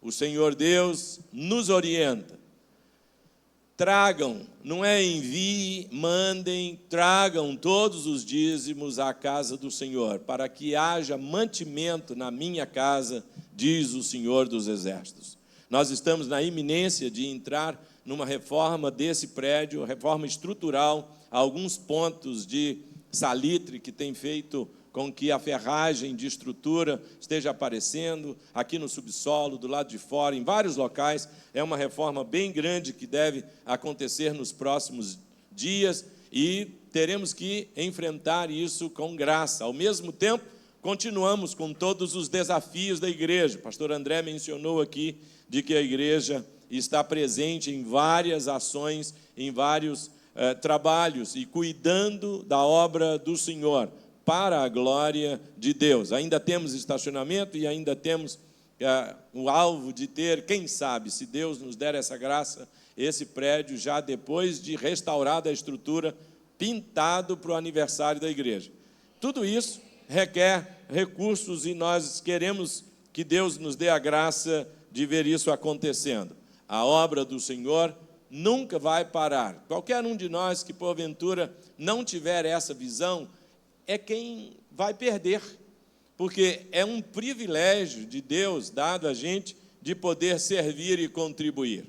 Speaker 7: o Senhor Deus nos orienta. Tragam, não é envie, mandem, tragam todos os dízimos à casa do Senhor, para que haja mantimento na minha casa, diz o Senhor dos Exércitos. Nós estamos na iminência de entrar numa reforma desse prédio, reforma estrutural, alguns pontos de salitre que tem feito com que a ferragem de estrutura esteja aparecendo aqui no subsolo, do lado de fora, em vários locais. É uma reforma bem grande que deve acontecer nos próximos dias e teremos que enfrentar isso com graça. Ao mesmo tempo, continuamos com todos os desafios da igreja. O pastor André mencionou aqui de que a igreja está presente em várias ações, em vários trabalhos e cuidando da obra do Senhor, para a glória de Deus. Ainda temos estacionamento e ainda temos o alvo de ter, quem sabe, se Deus nos der essa graça, esse prédio já depois de restaurada a estrutura, pintado para o aniversário da igreja. Tudo isso requer recursos e nós queremos que Deus nos dê a graça de ver isso acontecendo. A obra do Senhor nunca vai parar. Qualquer um de nós que porventura não tiver essa visão é quem vai perder, porque é um privilégio de Deus dado a gente de poder servir e contribuir.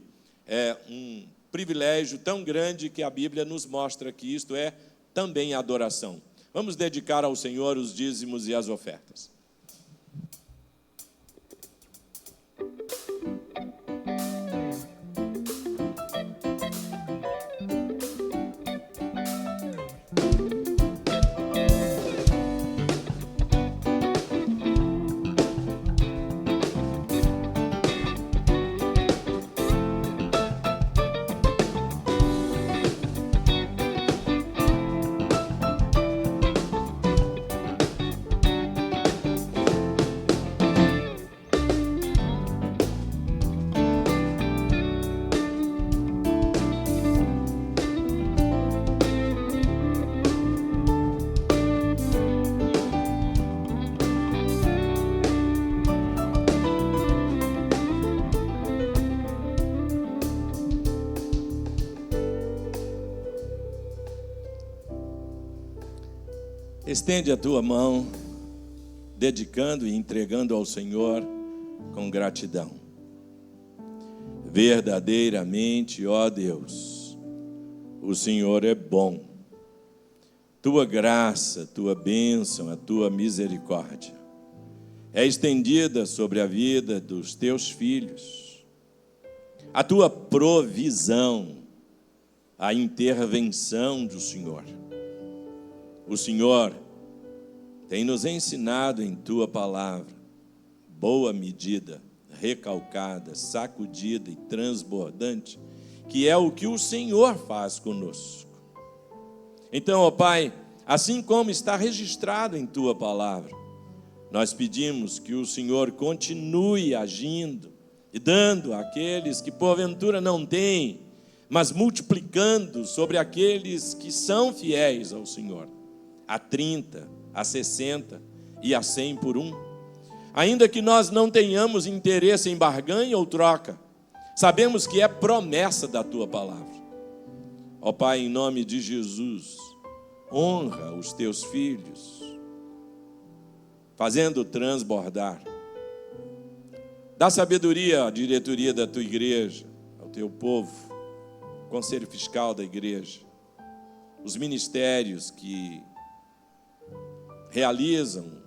Speaker 7: É um privilégio tão grande que a Bíblia nos mostra que isto é também adoração. Vamos dedicar ao Senhor os dízimos e as ofertas. Estende a tua mão, dedicando e entregando ao Senhor com gratidão. Verdadeiramente, ó Deus, o Senhor é bom. Tua graça, tua bênção, a tua misericórdia é estendida sobre a vida dos teus filhos. A tua provisão, a intervenção do Senhor. O Senhor tem nos ensinado em Tua palavra, boa medida, recalcada, sacudida e transbordante, que é o que o Senhor faz conosco. Então, ó Pai, assim como está registrado em Tua palavra, nós pedimos que o Senhor continue agindo e dando àqueles que porventura não têm, mas multiplicando sobre aqueles que são fiéis ao Senhor, a 30, a 60 e a 100 por um. Ainda que nós não tenhamos interesse em barganha ou troca, sabemos que é promessa da Tua palavra. Ó Pai, em nome de Jesus, honra os Teus filhos, fazendo transbordar. Dá sabedoria à diretoria da Tua igreja, ao Teu povo, conselho fiscal da igreja, os ministérios que realizam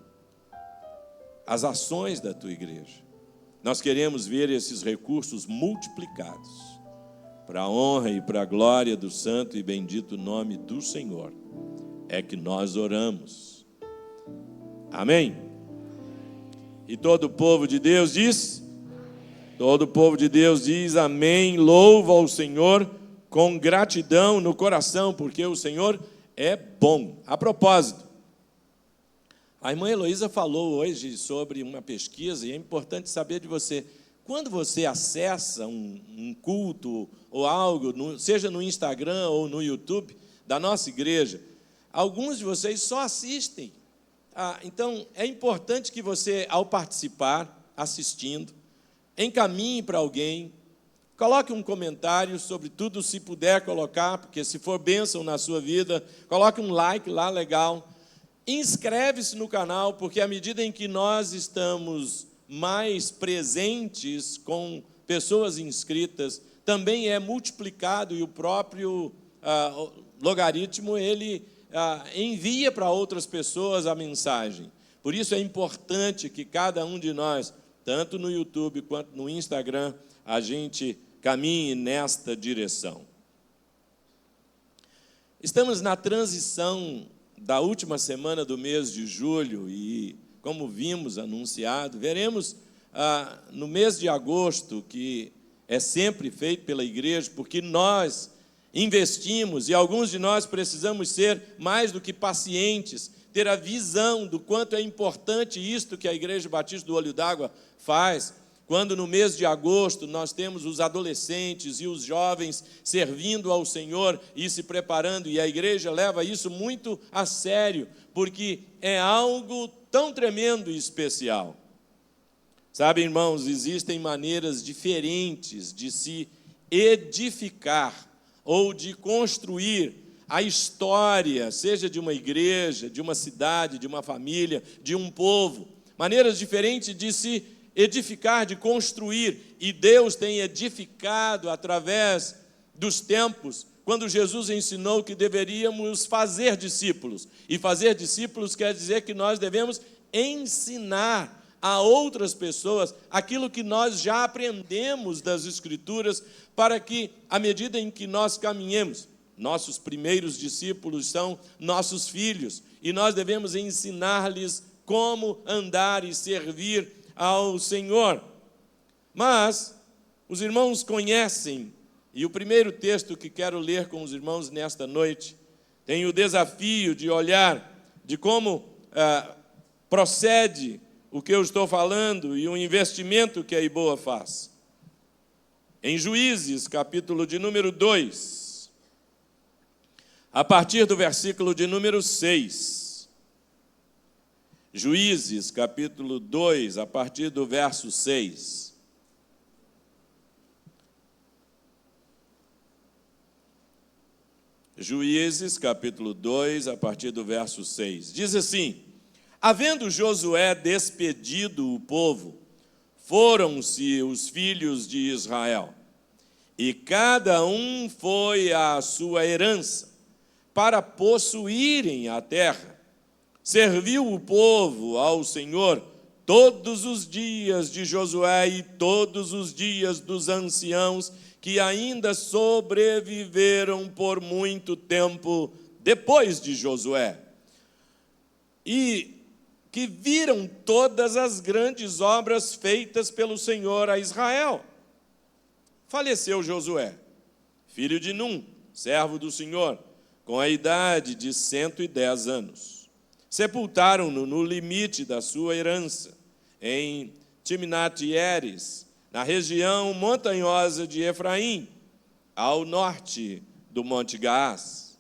Speaker 7: as ações da Tua igreja. Nós queremos ver esses recursos multiplicados para a honra e para a glória do santo e bendito nome do Senhor. É que nós oramos. Amém? E todo o povo de Deus diz? Todo o povo de Deus diz amém. Louva ao Senhor com gratidão no coração, porque o Senhor é bom. A propósito, a irmã Heloísa falou hoje sobre uma pesquisa, e é importante saber de você. Quando você acessa um culto ou algo, seja no Instagram ou no YouTube da nossa igreja, alguns de vocês só assistem. Então, é importante que você, ao participar, assistindo, encaminhe para alguém, coloque um comentário sobre tudo, se puder colocar, porque se for bênção na sua vida, coloque um like lá, legal. Inscreve-se no canal, porque à medida em que nós estamos mais presentes com pessoas inscritas, também é multiplicado e o próprio logaritmo, ele envia para outras pessoas a mensagem. Por isso é importante que cada um de nós, tanto no YouTube quanto no Instagram, a gente caminhe nesta direção. Estamos na transição da última semana do mês de julho e, como vimos anunciado, veremos no mês de agosto, que é sempre feito pela igreja, porque nós investimos e alguns de nós precisamos ser mais do que pacientes, ter a visão do quanto é importante isto que a Igreja Batista do Olho d'Água faz, quando no mês de agosto nós temos os adolescentes e os jovens servindo ao Senhor e se preparando, e a igreja leva isso muito a sério, porque é algo tão tremendo e especial. Sabe, irmãos, existem maneiras diferentes de se edificar ou de construir a história, seja de uma igreja, de uma cidade, de uma família, de um povo, maneiras diferentes de se edificar, de construir, e Deus tem edificado através dos tempos, quando Jesus ensinou que deveríamos fazer discípulos, e fazer discípulos quer dizer que nós devemos ensinar a outras pessoas aquilo que nós já aprendemos das Escrituras, para que, à medida em que nós caminhemos, nossos primeiros discípulos são nossos filhos, e nós devemos ensinar-lhes como andar e servir ao Senhor. Mas os irmãos conhecem, e o primeiro texto que quero ler com os irmãos nesta noite tem o desafio de olhar de como procede o que eu estou falando e o investimento que a IBOA faz. Em Juízes, capítulo de número 2, a partir do versículo de número 6. Juízes, capítulo 2, a partir do verso 6. Juízes, capítulo 2, a partir do verso 6. Diz assim: havendo Josué despedido o povo, foram-se os filhos de Israel, e cada um foi à sua herança, para possuírem a terra. Serviu o povo ao Senhor todos os dias de Josué e todos os dias dos anciãos que ainda sobreviveram por muito tempo depois de Josué. E que viram todas as grandes obras feitas pelo Senhor a Israel. Faleceu Josué, filho de Num, servo do Senhor, com a idade de 110 anos. Sepultaram-no no limite da sua herança, em Timnat-Heres, na região montanhosa de Efraim, ao norte do Monte Gaás.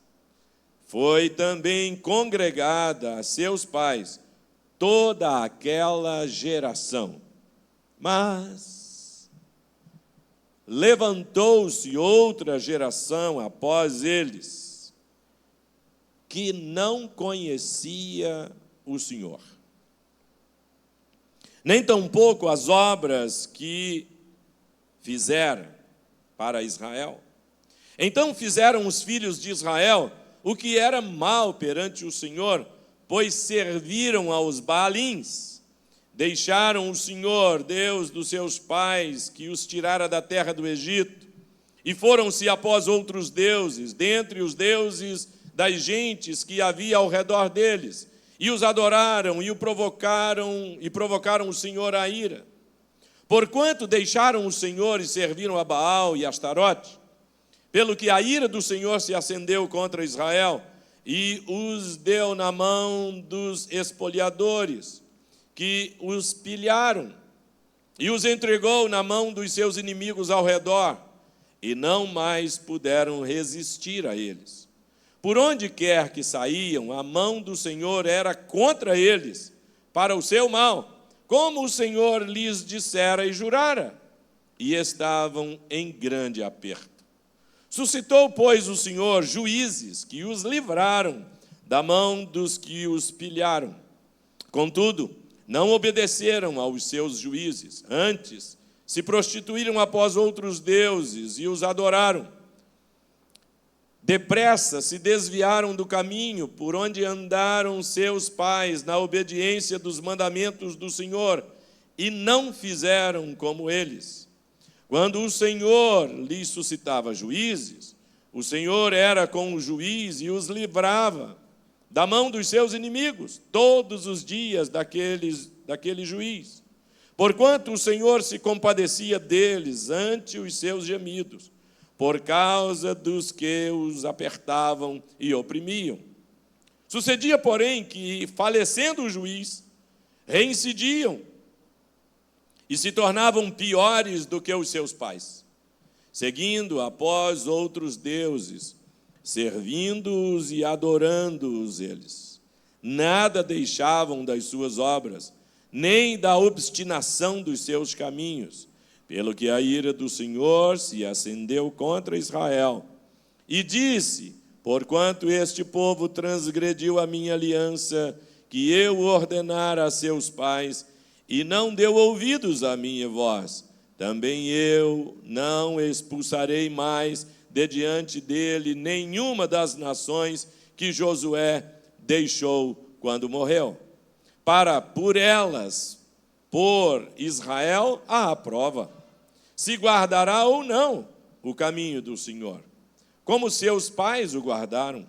Speaker 7: Foi também congregada a seus pais toda aquela geração. Mas levantou-se outra geração após eles, que não conhecia o Senhor, nem tampouco as obras que fizeram para Israel. Então fizeram os filhos de Israel o que era mal perante o Senhor, pois serviram aos Baalins. Deixaram o Senhor, Deus dos seus pais, que os tirara da terra do Egito, e foram-se após outros deuses, dentre os deuses das gentes que havia ao redor deles, e os adoraram e provocaram o Senhor à ira. Porquanto deixaram o Senhor e serviram a Baal e Astarote, pelo que a ira do Senhor se acendeu contra Israel e os deu na mão dos espoliadores, que os pilharam, e os entregou na mão dos seus inimigos ao redor, e não mais puderam resistir a eles. Por onde quer que saíam, a mão do Senhor era contra eles, para o seu mal, como o Senhor lhes dissera e jurara, e estavam em grande aperto. Suscitou, pois, o Senhor juízes que os livraram da mão dos que os pilharam. Contudo, não obedeceram aos seus juízes, antes se prostituíram após outros deuses e os adoraram. Depressa se desviaram do caminho por onde andaram seus pais na obediência dos mandamentos do Senhor, e não fizeram como eles. Quando o Senhor lhes suscitava juízes, o Senhor era com o juiz e os livrava da mão dos seus inimigos todos os dias daquele juiz. Porquanto o Senhor se compadecia deles ante os seus gemidos, por causa dos que os apertavam e oprimiam. Sucedia, porém, que, falecendo o juiz, reincidiam e se tornavam piores do que os seus pais, seguindo após outros deuses, servindo-os e adorando-os eles. Nada deixavam das suas obras, nem da obstinação dos seus caminhos, pelo que a ira do Senhor se acendeu contra Israel. E disse: porquanto este povo transgrediu a minha aliança, que eu ordenara a seus pais, e não deu ouvidos à minha voz, também eu não expulsarei mais de diante dele nenhuma das nações que Josué deixou quando morreu, para por elas pôr Israel à prova, se guardará ou não o caminho do Senhor, como seus pais o guardaram.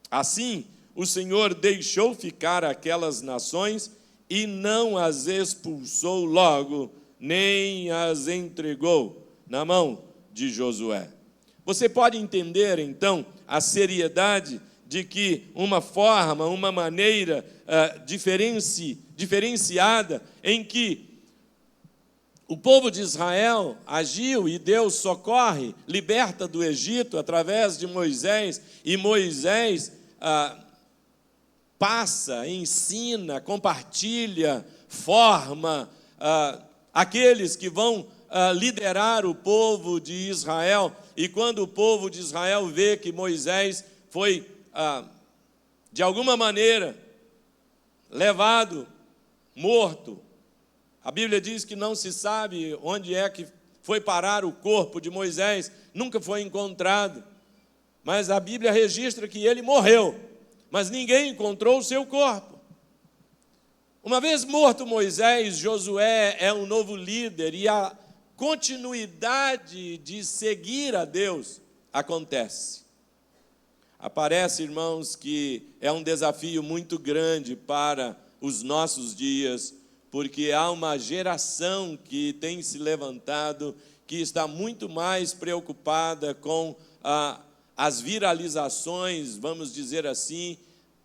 Speaker 7: Assim, o Senhor deixou ficar aquelas nações e não as expulsou logo, nem as entregou na mão de Josué. Você pode entender, então, a seriedade de que uma forma, uma maneira diferenciada em que o povo de Israel agiu e Deus socorre, liberta do Egito através de Moisés, e Moisés passa, ensina, compartilha, forma aqueles que vão liderar o povo de Israel. E quando o povo de Israel vê que Moisés foi, de alguma maneira, levado, morto, a Bíblia diz que não se sabe onde é que foi parar o corpo de Moisés, nunca foi encontrado, mas a Bíblia registra que ele morreu, mas ninguém encontrou o seu corpo. Uma vez morto Moisés, Josué é um novo líder, e a continuidade de seguir a Deus acontece. Aparece, irmãos, que é um desafio muito grande para os nossos dias, porque há uma geração que tem se levantado, que está muito mais preocupada com as viralizações, vamos dizer assim,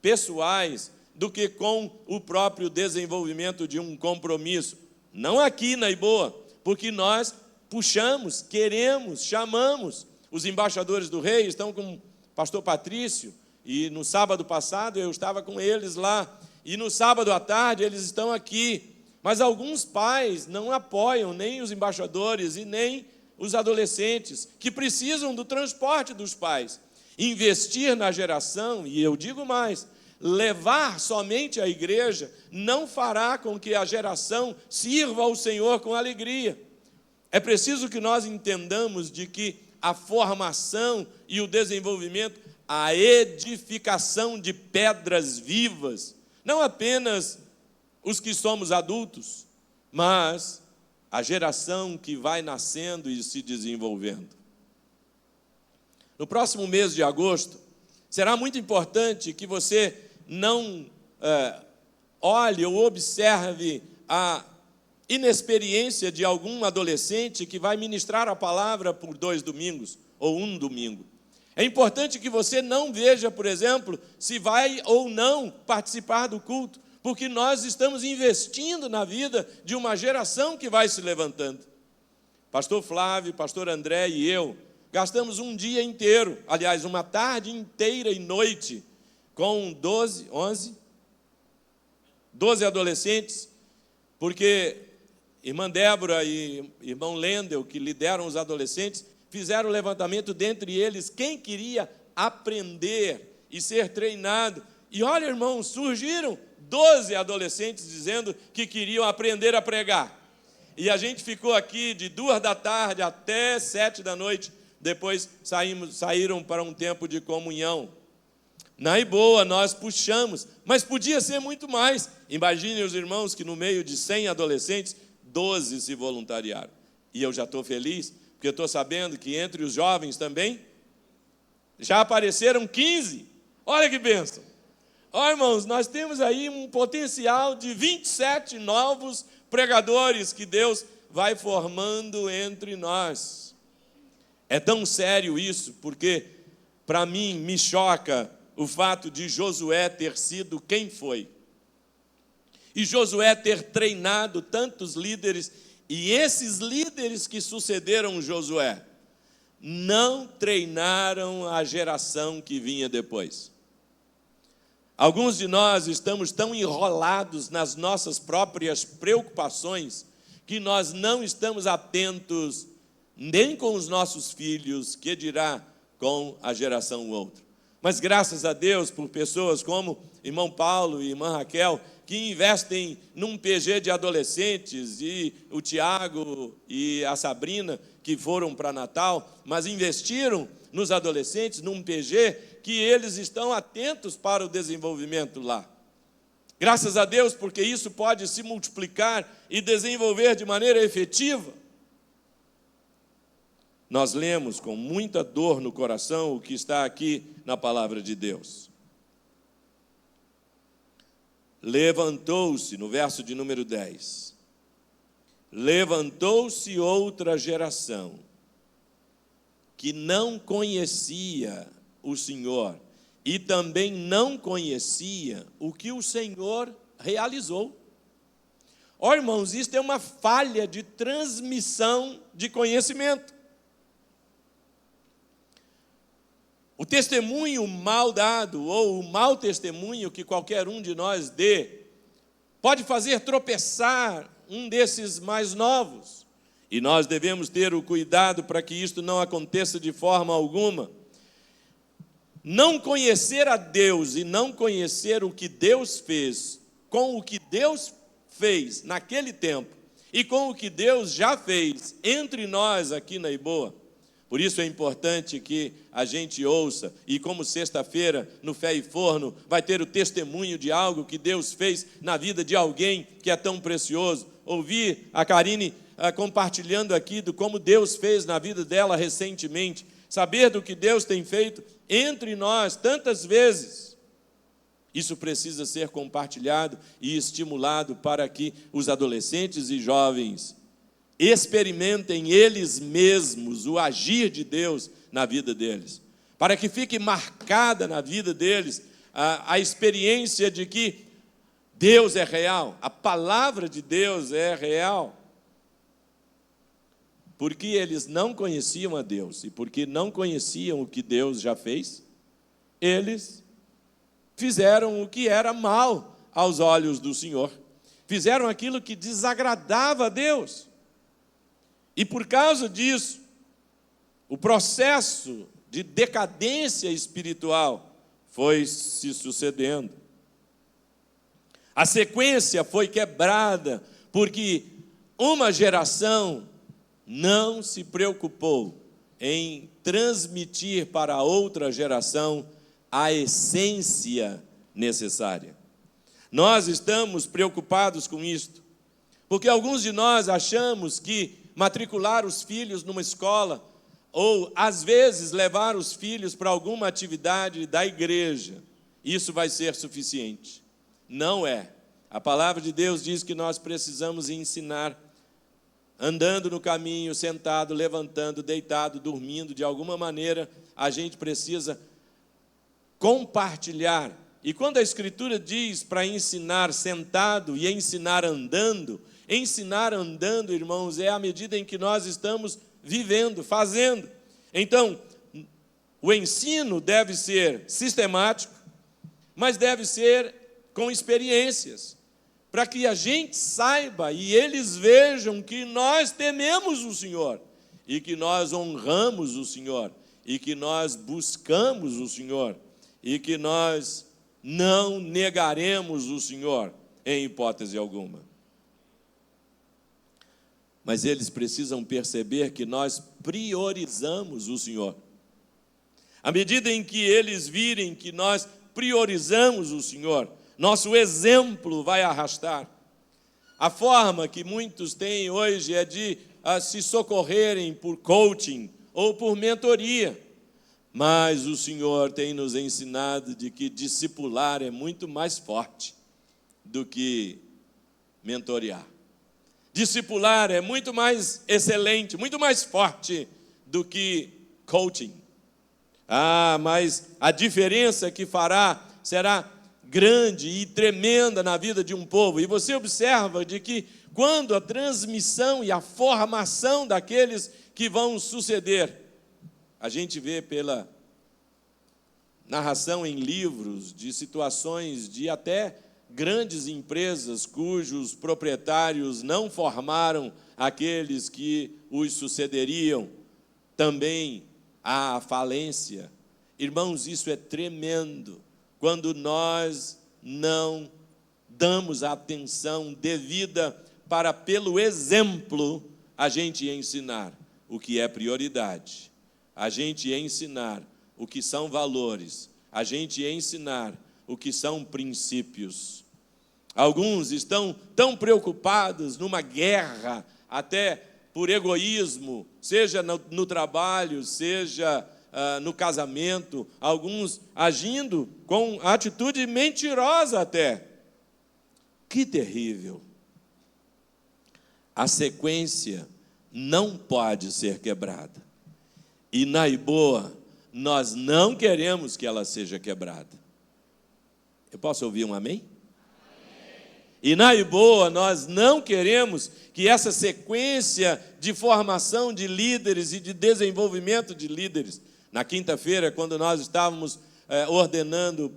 Speaker 7: pessoais, do que com o próprio desenvolvimento de um compromisso. Não aqui na Iboa, porque nós puxamos, queremos, chamamos. Os embaixadores do rei estão com o pastor Patrício, e no sábado passado eu estava com eles lá, e no sábado à tarde eles estão aqui. Mas alguns pais não apoiam nem os embaixadores e nem os adolescentes, que precisam do transporte dos pais. Investir na geração, e eu digo mais, levar somente a igreja não fará com que a geração sirva ao Senhor com alegria. É preciso que nós entendamos de que a formação e o desenvolvimento, a edificação de pedras vivas, não apenas os que somos adultos, mas a geração que vai nascendo e se desenvolvendo. No próximo mês de agosto, será muito importante que você não olhe ou observe a inexperiência de algum adolescente que vai ministrar a palavra por 2 domingos ou 1 domingo. É importante que você não veja, por exemplo, se vai ou não participar do culto, porque nós estamos investindo na vida de uma geração que vai se levantando. Pastor Flávio, pastor André e eu gastamos um dia inteiro, aliás, uma tarde inteira e noite, com 12 adolescentes, porque irmã Débora e irmão Lendel, que lideram os adolescentes, fizeram o levantamento dentre eles, quem queria aprender e ser treinado. E olha, irmãos, surgiram 12 adolescentes dizendo que queriam aprender a pregar. E a gente ficou aqui de 2 da tarde até 7 da noite, depois saíram para um tempo de comunhão. Na Iboa nós puxamos, mas podia ser muito mais. Imaginem os irmãos que no meio de 100 adolescentes, 12 se voluntariaram. E eu já estou feliz, porque eu estou sabendo que entre os jovens também, já apareceram 15. Olha que bênção. Ó, irmãos, nós temos aí um potencial de 27 novos pregadores que Deus vai formando entre nós. É tão sério isso, porque para mim me choca o fato de Josué ter sido quem foi. E Josué ter treinado tantos líderes, e esses líderes que sucederam Josué não treinaram a geração que vinha depois. Alguns de nós estamos tão enrolados nas nossas próprias preocupações que nós não estamos atentos nem com os nossos filhos, que dirá com a geração outra. Mas graças a Deus por pessoas como irmão Paulo e irmã Raquel, que investem num PG de adolescentes, e o Tiago e a Sabrina, que foram para Natal, mas investiram nos adolescentes, num PG, que eles estão atentos para o desenvolvimento lá. Graças a Deus, porque isso pode se multiplicar e desenvolver de maneira efetiva. Nós lemos com muita dor no coração o que está aqui na palavra de Deus. Levantou-se, no verso de número 10, levantou-se outra geração que não conhecia o Senhor e também não conhecia o que o Senhor realizou. Ó, irmãos, isto é uma falha de transmissão de conhecimento. O testemunho mal dado, ou o mau testemunho que qualquer um de nós dê, pode fazer tropeçar um desses mais novos. E nós devemos ter o cuidado para que isto não aconteça de forma alguma. Não conhecer a Deus e não conhecer o que Deus fez, com o que Deus fez naquele tempo, e com o que Deus já fez entre nós aqui na Iboa. Por isso é importante que a gente ouça, e como sexta-feira, no Fé e Forno, vai ter o testemunho de algo que Deus fez na vida de alguém que é tão precioso. Ouvir a Karine compartilhando aqui do como Deus fez na vida dela recentemente, saber do que Deus tem feito entre nós tantas vezes. Isso precisa ser compartilhado e estimulado para que os adolescentes e jovens experimentem eles mesmos o agir de Deus na vida deles, para que fique marcada na vida deles a experiência de que Deus é real, a palavra de Deus é real. Porque eles não conheciam a Deus e porque não conheciam o que Deus já fez, eles fizeram o que era mal aos olhos do Senhor, fizeram aquilo que desagradava a Deus. E por causa disso, o processo de decadência espiritual foi se sucedendo. A sequência foi quebrada, porque uma geração não se preocupou em transmitir para a outra geração a essência necessária. Nós estamos preocupados com isto, porque alguns de nós achamos que matricular os filhos numa escola, ou às vezes levar os filhos para alguma atividade da igreja, isso vai ser suficiente. Não é. A palavra de Deus diz que nós precisamos ensinar, andando no caminho, sentado, levantando, deitado, dormindo, de alguma maneira, a gente precisa compartilhar. E quando a Escritura diz para ensinar sentado e ensinar andando, irmãos, é à medida em que nós estamos vivendo, fazendo. Então, o ensino deve ser sistemático, mas deve ser com experiências, para que a gente saiba e eles vejam que nós tememos o Senhor, e que nós honramos o Senhor, e que nós buscamos o Senhor, e que nós não negaremos o Senhor em hipótese alguma. Mas eles precisam perceber que nós priorizamos o Senhor. À medida em que eles virem que nós priorizamos o Senhor, nosso exemplo vai arrastar. A forma que muitos têm hoje é de se socorrerem por coaching ou por mentoria. Mas o Senhor tem nos ensinado de que discipular é muito mais forte do que mentorear. Discipular é muito mais excelente, muito mais forte do que coaching. Mas a diferença que fará será grande e tremenda na vida de um povo. E você observa de que quando a transmissão e a formação daqueles que vão suceder, a gente vê pela narração em livros de situações de até grandes empresas cujos proprietários não formaram aqueles que os sucederiam, também há falência. Irmãos, isso é tremendo, quando nós não damos a atenção devida para, pelo exemplo, a gente ensinar o que é prioridade, a gente ensinar o que são valores, a gente ensinar o que são princípios. Alguns estão tão preocupados numa guerra, até por egoísmo, seja no trabalho, seja no casamento, alguns agindo com atitude mentirosa até. Que terrível! A sequência não pode ser quebrada. E na Iboa, nós não queremos que ela seja quebrada. Eu posso ouvir um amém? E na Iboa, nós não queremos que essa sequência de formação de líderes e de desenvolvimento de líderes. Na quinta-feira, quando nós estávamos ordenando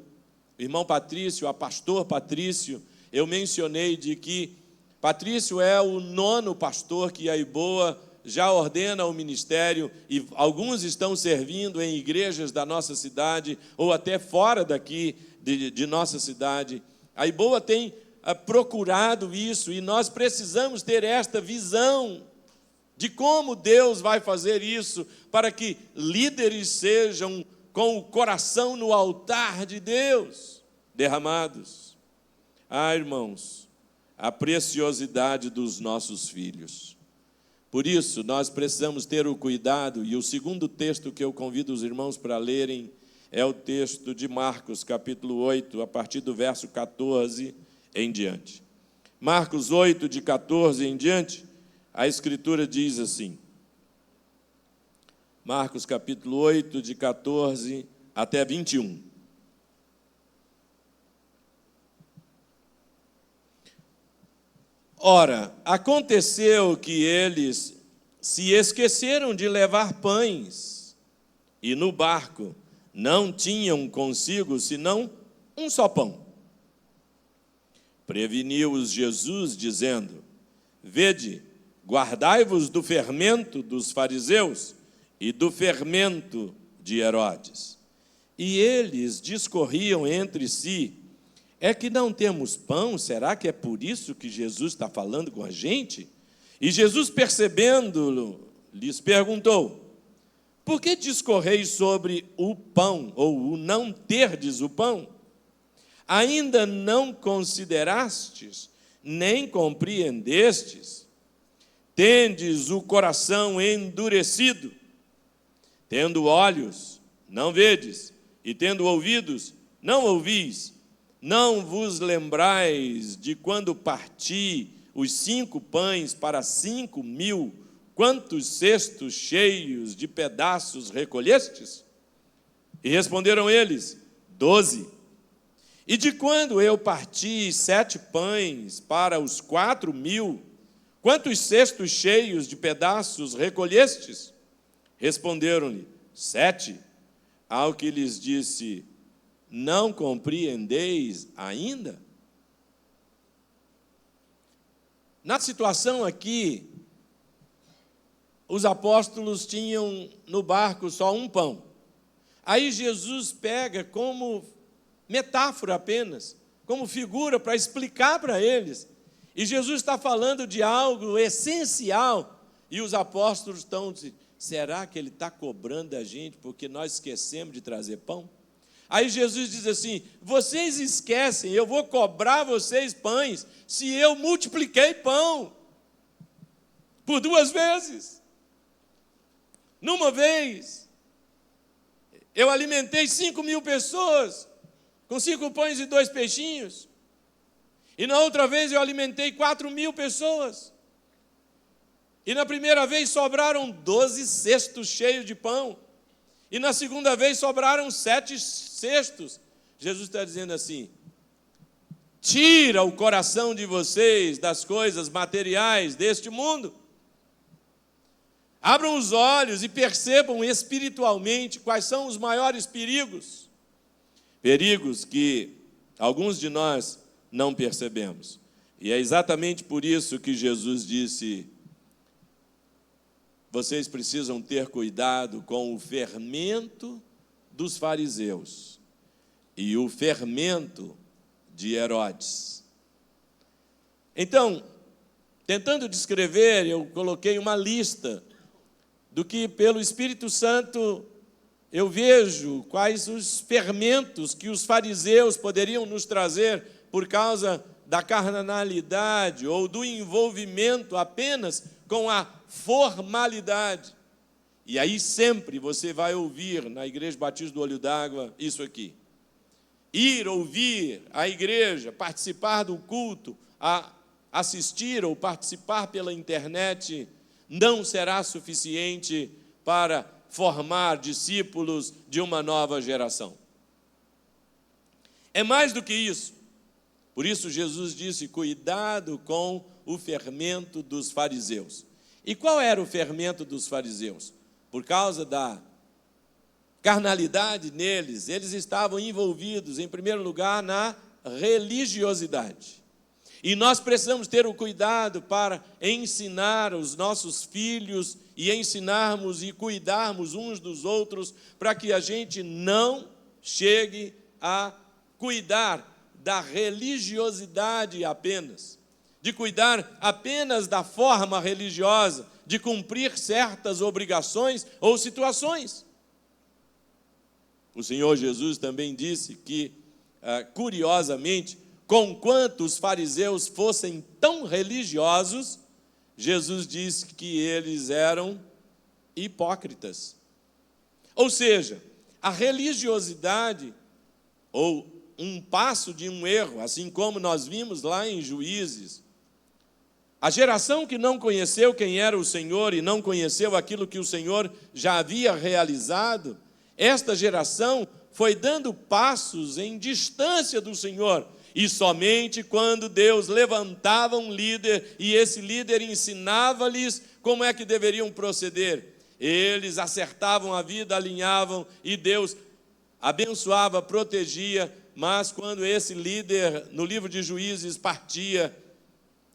Speaker 7: o irmão Patrício, a pastor Patrício, eu mencionei de que Patrício é o 9º pastor que a Iboa já ordena o ministério, e alguns estão servindo em igrejas da nossa cidade, ou até fora daqui de nossa cidade. A Iboa tem procurado isso, e nós precisamos ter esta visão de como Deus vai fazer isso, para que líderes sejam com o coração no altar de Deus derramados. Irmãos, a preciosidade dos nossos filhos. Por isso, nós precisamos ter o cuidado, e o segundo texto que eu convido os irmãos para lerem é o texto de Marcos, capítulo 8, a partir do verso 14 em diante. Marcos 8, de 14 em diante, a Escritura diz assim, Marcos, capítulo 8, de 14 até 21. Ora, aconteceu que eles se esqueceram de levar pães, e no barco não tinham consigo senão um só pão. Preveniu-os Jesus, dizendo, vede, guardai-vos do fermento dos fariseus e do fermento de Herodes. E eles discorriam entre si, é que não temos pão? Será que é por isso que Jesus está falando com a gente? E Jesus, percebendo-lo, lhes perguntou, por que discorreis sobre o pão, ou o não terdes o pão? Ainda não considerastes, nem compreendestes? Tendes o coração endurecido? Tendo olhos, não vedes, e tendo ouvidos, não ouvis? Não vos lembrais de quando parti os 5 pães para 5.000, quantos cestos cheios de pedaços recolhestes? E responderam eles, 12. E de quando eu parti 7 pães para os 4.000, quantos cestos cheios de pedaços recolhestes? Responderam-lhe, 7. Ao que lhes disse, não compreendeis ainda? Na situação aqui, os apóstolos tinham no barco só um pão. Aí Jesus pega como metáfora apenas, como figura para explicar para eles. E Jesus está falando de algo essencial. E os apóstolos estão dizendo, será que ele está cobrando a gente porque nós esquecemos de trazer pão? Aí Jesus diz assim, vocês esquecem, eu vou cobrar vocês pães, se eu multipliquei pão por 2 vezes. Numa vez, eu alimentei 5.000 pessoas, com 5 pães e 2 peixinhos. E na outra vez eu alimentei 4.000 pessoas. E na primeira vez sobraram 12 cestos cheios de pão. E na segunda vez sobraram 7 cestos. Jesus está dizendo assim, tira o coração de vocês das coisas materiais deste mundo. Abram os olhos e percebam espiritualmente quais são os maiores perigos. Perigos que alguns de nós não percebemos. E é exatamente por isso que Jesus disse, vocês precisam ter cuidado com o fermento dos fariseus e o fermento de Herodes. Então, tentando descrever, eu coloquei uma lista do que pelo Espírito Santo eu vejo quais os fermentos que os fariseus poderiam nos trazer por causa da carnalidade ou do envolvimento apenas com a formalidade. E aí sempre você vai ouvir na Igreja Batista do Olho d'Água isso aqui. Ir ouvir a igreja, participar do culto, assistir ou participar pela internet, não será suficiente para formar discípulos de uma nova geração. É mais do que isso. Por isso Jesus disse, cuidado com o fermento dos fariseus. E qual era o fermento dos fariseus? Por causa da carnalidade neles, eles estavam envolvidos, em primeiro lugar, na religiosidade. E nós precisamos ter o cuidado para ensinar os nossos filhos e ensinarmos e cuidarmos uns dos outros para que a gente não chegue a cuidar da religiosidade apenas, de cuidar apenas da forma religiosa, de cumprir certas obrigações ou situações. O Senhor Jesus também disse que, curiosamente, conquanto os fariseus fossem tão religiosos, Jesus disse que eles eram hipócritas. Ou seja, a religiosidade, ou um passo de um erro, assim como nós vimos lá em Juízes. A geração que não conheceu quem era o Senhor e não conheceu aquilo que o Senhor já havia realizado, esta geração foi dando passos em distância do Senhor. E somente quando Deus levantava um líder e esse líder ensinava-lhes como é que deveriam proceder, eles acertavam a vida, alinhavam e Deus abençoava, protegia. Mas quando esse líder, no livro de Juízes, partia,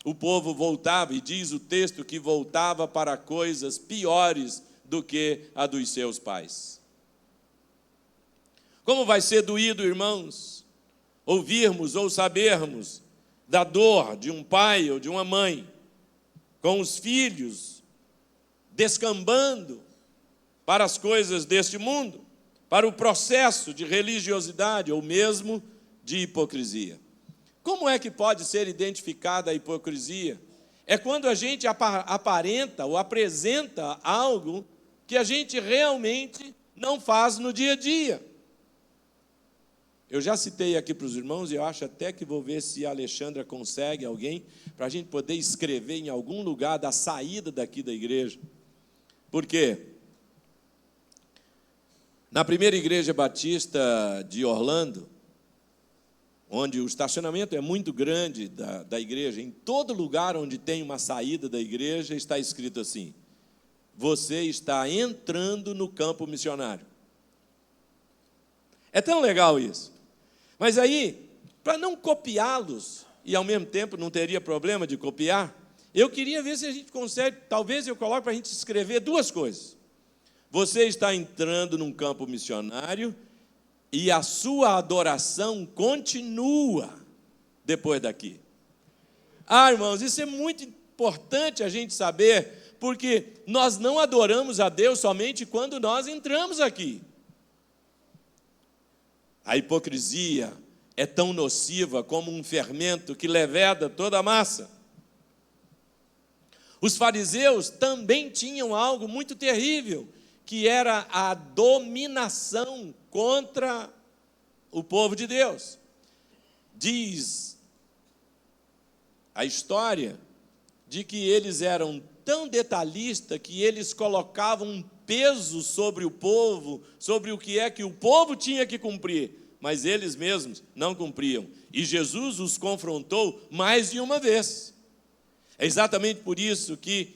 Speaker 7: o povo voltava, e diz o texto que voltava para coisas piores do que a dos seus pais. Como vai ser doído, irmãos, ouvirmos ou sabermos da dor de um pai ou de uma mãe, com os filhos descambando para as coisas deste mundo, para o processo de religiosidade ou mesmo de hipocrisia. Como é que pode ser identificada a hipocrisia? É quando a gente aparenta ou apresenta algo que a gente realmente não faz no dia a dia. Eu já citei aqui para os irmãos, e eu acho até que vou ver se a Alexandra consegue alguém, para a gente poder escrever em algum lugar da saída daqui da igreja. Por quê? Na primeira igreja batista de Orlando, onde o estacionamento é muito grande da igreja, em todo lugar onde tem uma saída da igreja, está escrito assim: você está entrando no campo missionário. É tão legal isso. Mas aí, para não copiá-los, e ao mesmo tempo não teria problema de copiar, eu queria ver se a gente consegue, talvez eu coloque para a gente escrever duas coisas. Você está entrando num campo missionário e a sua adoração continua depois daqui. Irmãos, isso é muito importante a gente saber, porque nós não adoramos a Deus somente quando nós entramos aqui. A hipocrisia é tão nociva como um fermento que leveda toda a massa. Os fariseus também tinham algo muito terrível, que era a dominação contra o povo de Deus. Diz a história de que eles eram tão detalhistas que eles colocavam um peso sobre o povo, sobre o que é que o povo tinha que cumprir, mas eles mesmos não cumpriam. E Jesus os confrontou mais de uma vez. É exatamente por isso que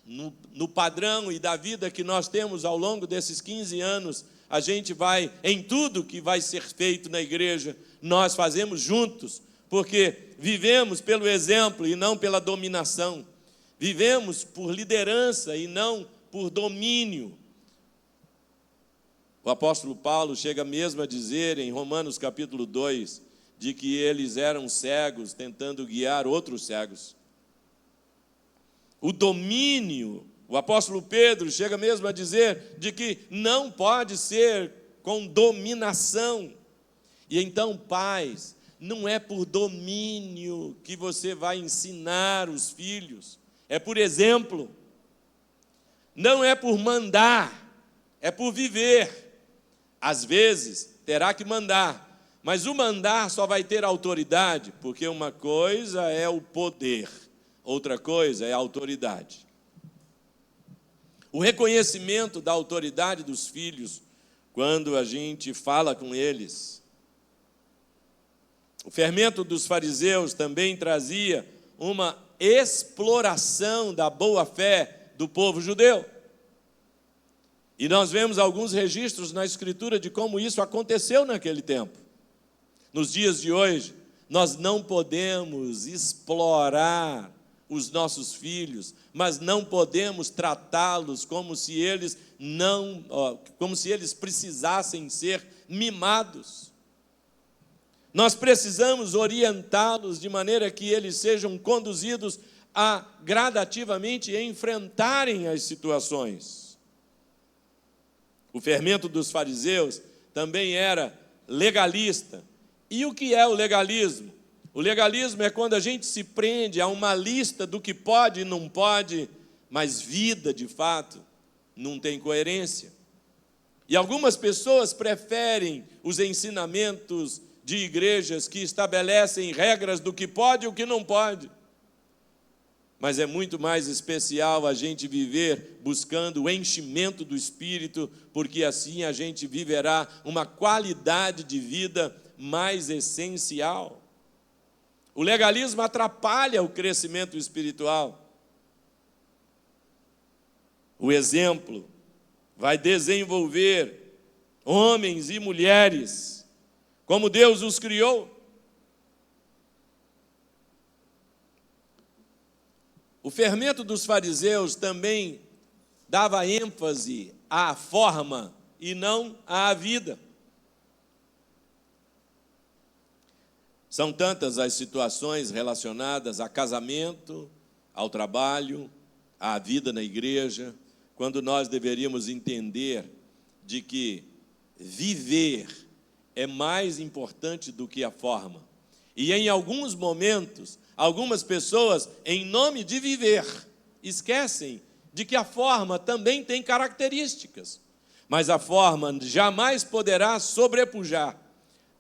Speaker 7: no padrão e da vida que nós temos ao longo desses 15 anos, a gente vai, em tudo que vai ser feito na igreja, nós fazemos juntos, porque vivemos pelo exemplo e não pela dominação. Vivemos por liderança e não por domínio. O apóstolo Paulo chega mesmo a dizer em Romanos capítulo 2, de que eles eram cegos tentando guiar outros cegos. O domínio, o apóstolo Pedro chega mesmo a dizer de que não pode ser com dominação. E então, pais, não é por domínio que você vai ensinar os filhos, é por exemplo. Não é por mandar, é por viver. Às vezes, terá que mandar, mas o mandar só vai ter autoridade, porque uma coisa é o poder, outra coisa é a autoridade. O reconhecimento da autoridade dos filhos, quando a gente fala com eles. O fermento dos fariseus também trazia uma exploração da boa-fé do povo judeu. E nós vemos alguns registros na Escritura de como isso aconteceu naquele tempo. Nos dias de hoje, nós não podemos explorar os nossos filhos, mas não podemos tratá-los como se eles precisassem ser mimados. Nós precisamos orientá-los de maneira que eles sejam conduzidos a gradativamente enfrentarem as situações. O fermento dos fariseus também era legalista. E o que é o legalismo? O legalismo é quando a gente se prende a uma lista do que pode e não pode, mas vida, de fato, não tem coerência. E algumas pessoas preferem os ensinamentos de igrejas que estabelecem regras do que pode e o que não pode. Mas é muito mais especial a gente viver buscando o enchimento do Espírito, porque assim a gente viverá uma qualidade de vida mais essencial. O legalismo atrapalha o crescimento espiritual. O exemplo vai desenvolver homens e mulheres como Deus os criou. O fermento dos fariseus também dava ênfase à forma e não à vida. São tantas as situações relacionadas a casamento, ao trabalho, à vida na igreja, quando nós deveríamos entender de que viver é mais importante do que a forma. E em alguns momentos, algumas pessoas, em nome de viver, esquecem de que a forma também tem características. Mas a forma jamais poderá sobrepujar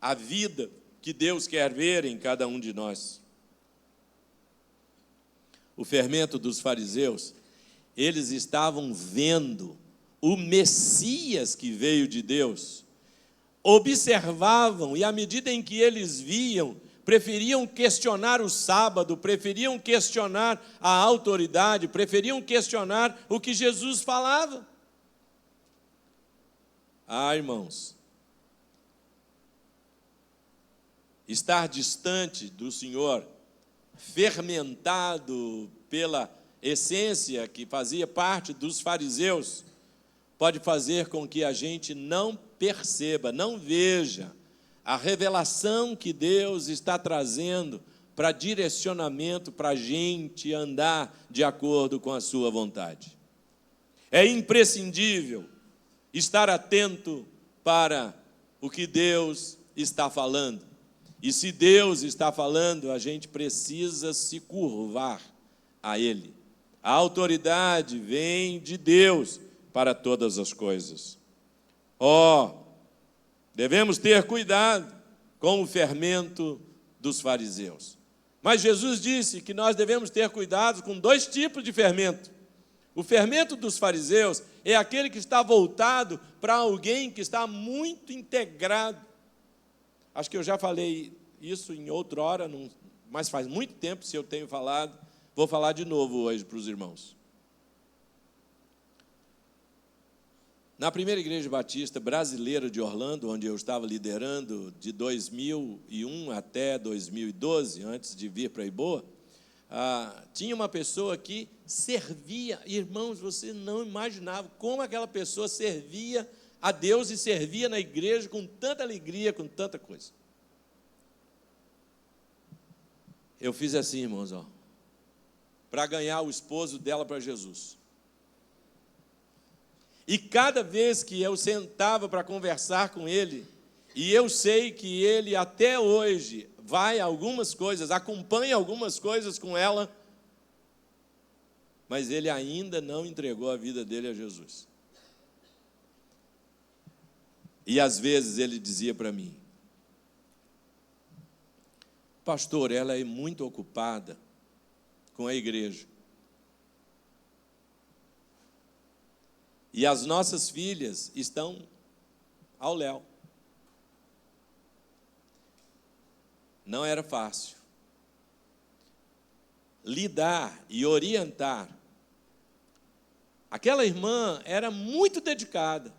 Speaker 7: a vida que Deus quer ver em cada um de nós. O fermento dos fariseus, eles estavam vendo o Messias que veio de Deus, observavam, e à medida em que eles viam, preferiam questionar o sábado, preferiam questionar a autoridade, preferiam questionar o que Jesus falava. Ah, irmãos, estar distante do Senhor, fermentado pela essência que fazia parte dos fariseus, pode fazer com que a gente não perceba, não veja a revelação que Deus está trazendo para direcionamento, para a gente andar de acordo com a sua vontade. É imprescindível estar atento para o que Deus está falando. E se Deus está falando, a gente precisa se curvar a Ele. A autoridade vem de Deus para todas as coisas. Devemos ter cuidado com o fermento dos fariseus. Mas Jesus disse que nós devemos ter cuidado com dois tipos de fermento. O fermento dos fariseus é aquele que está voltado para alguém que está muito integrado. Acho que eu já falei isso em outra hora, mas faz muito tempo se eu tenho falado. Vou falar de novo hoje para os irmãos. Na primeira igreja batista brasileira de Orlando, onde eu estava liderando de 2001 até 2012, antes de vir para Iboa, tinha uma pessoa que servia. Irmãos, você não imaginava como aquela pessoa servia a Deus e servia na igreja com tanta alegria, com tanta coisa. Eu fiz assim, irmãos, para ganhar o esposo dela para Jesus. E cada vez que eu sentava para conversar com ele, e eu sei que ele até hoje vai a algumas coisas, acompanha algumas coisas com ela, mas ele ainda não entregou a vida dele a Jesus. E às vezes ele dizia para mim: pastor, ela é muito ocupada com a igreja. E as nossas filhas estão ao léu. Não era fácil lidar e orientar. Aquela irmã era muito dedicada,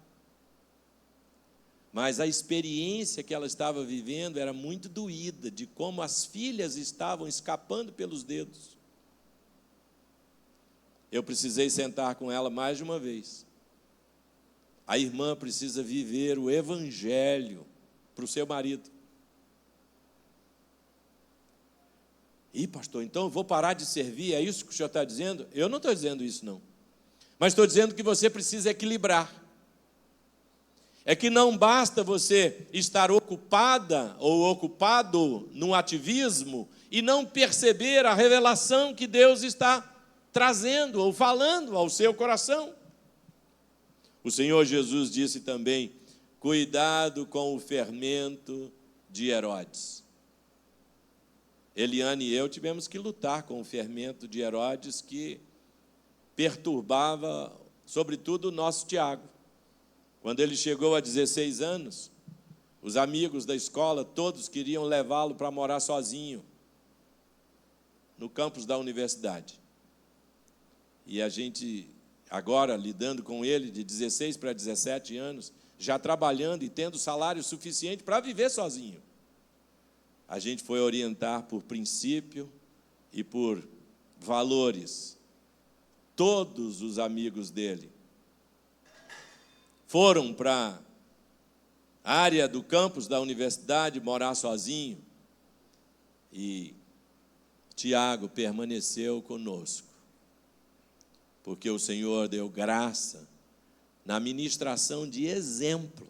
Speaker 7: mas a experiência que ela estava vivendo era muito doída, de como as filhas estavam escapando pelos dedos. Eu precisei sentar com ela mais de uma vez. A irmã precisa viver o evangelho para o seu marido. Ih, pastor, então eu vou parar de servir? É isso que o senhor está dizendo? Eu não estou dizendo isso, não. Mas estou dizendo que você precisa equilibrar. É que não basta você estar ocupada ou ocupado no ativismo e não perceber a revelação que Deus está trazendo ou falando ao seu coração. O Senhor Jesus disse também: cuidado com o fermento de Herodes. Eliane e eu tivemos que lutar com o fermento de Herodes, que perturbava, sobretudo, o nosso Tiago. Quando ele chegou a 16 anos, os amigos da escola todos queriam levá-lo para morar sozinho no campus da universidade. E a gente, agora, lidando com ele de 16 para 17 anos, já trabalhando e tendo salário suficiente para viver sozinho, a gente foi orientar por princípio e por valores. Todos os amigos dele foram para a área do campus da universidade morar sozinho, e Tiago permaneceu conosco, porque o Senhor deu graça na ministração de exemplo.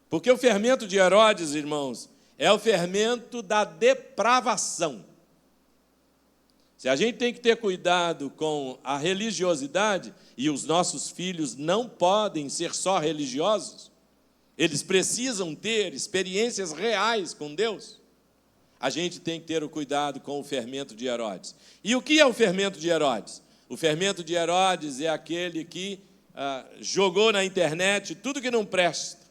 Speaker 7: Porque o fermento de Herodes, irmãos, é o fermento da depravação. Se a gente tem que ter cuidado com a religiosidade, e os nossos filhos não podem ser só religiosos, eles precisam ter experiências reais com Deus, a gente tem que ter o cuidado com o fermento de Herodes. E o que é o fermento de Herodes? O fermento de Herodes é aquele que jogou na internet tudo que não presta.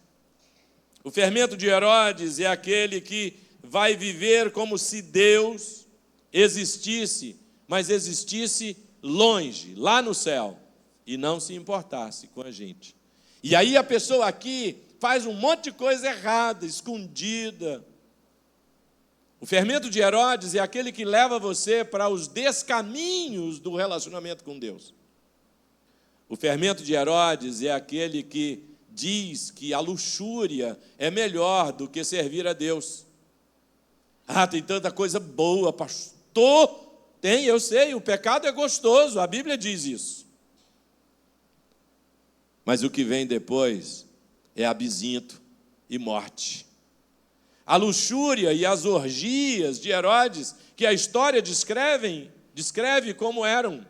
Speaker 7: O fermento de Herodes é aquele que vai viver como se Deus existisse, mas existisse longe, lá no céu, e não se importasse com a gente. E aí a pessoa aqui faz um monte de coisa errada, escondida. O fermento de Herodes é aquele que leva você para os descaminhos do relacionamento com Deus. O fermento de Herodes é aquele que diz que a luxúria é melhor do que servir a Deus. Ah, tem tanta coisa boa, pastor. Tem, eu sei, o pecado é gostoso, a Bíblia diz isso. Mas o que vem depois é absinto e morte. A luxúria e as orgias de Herodes, que a história descreve como eram.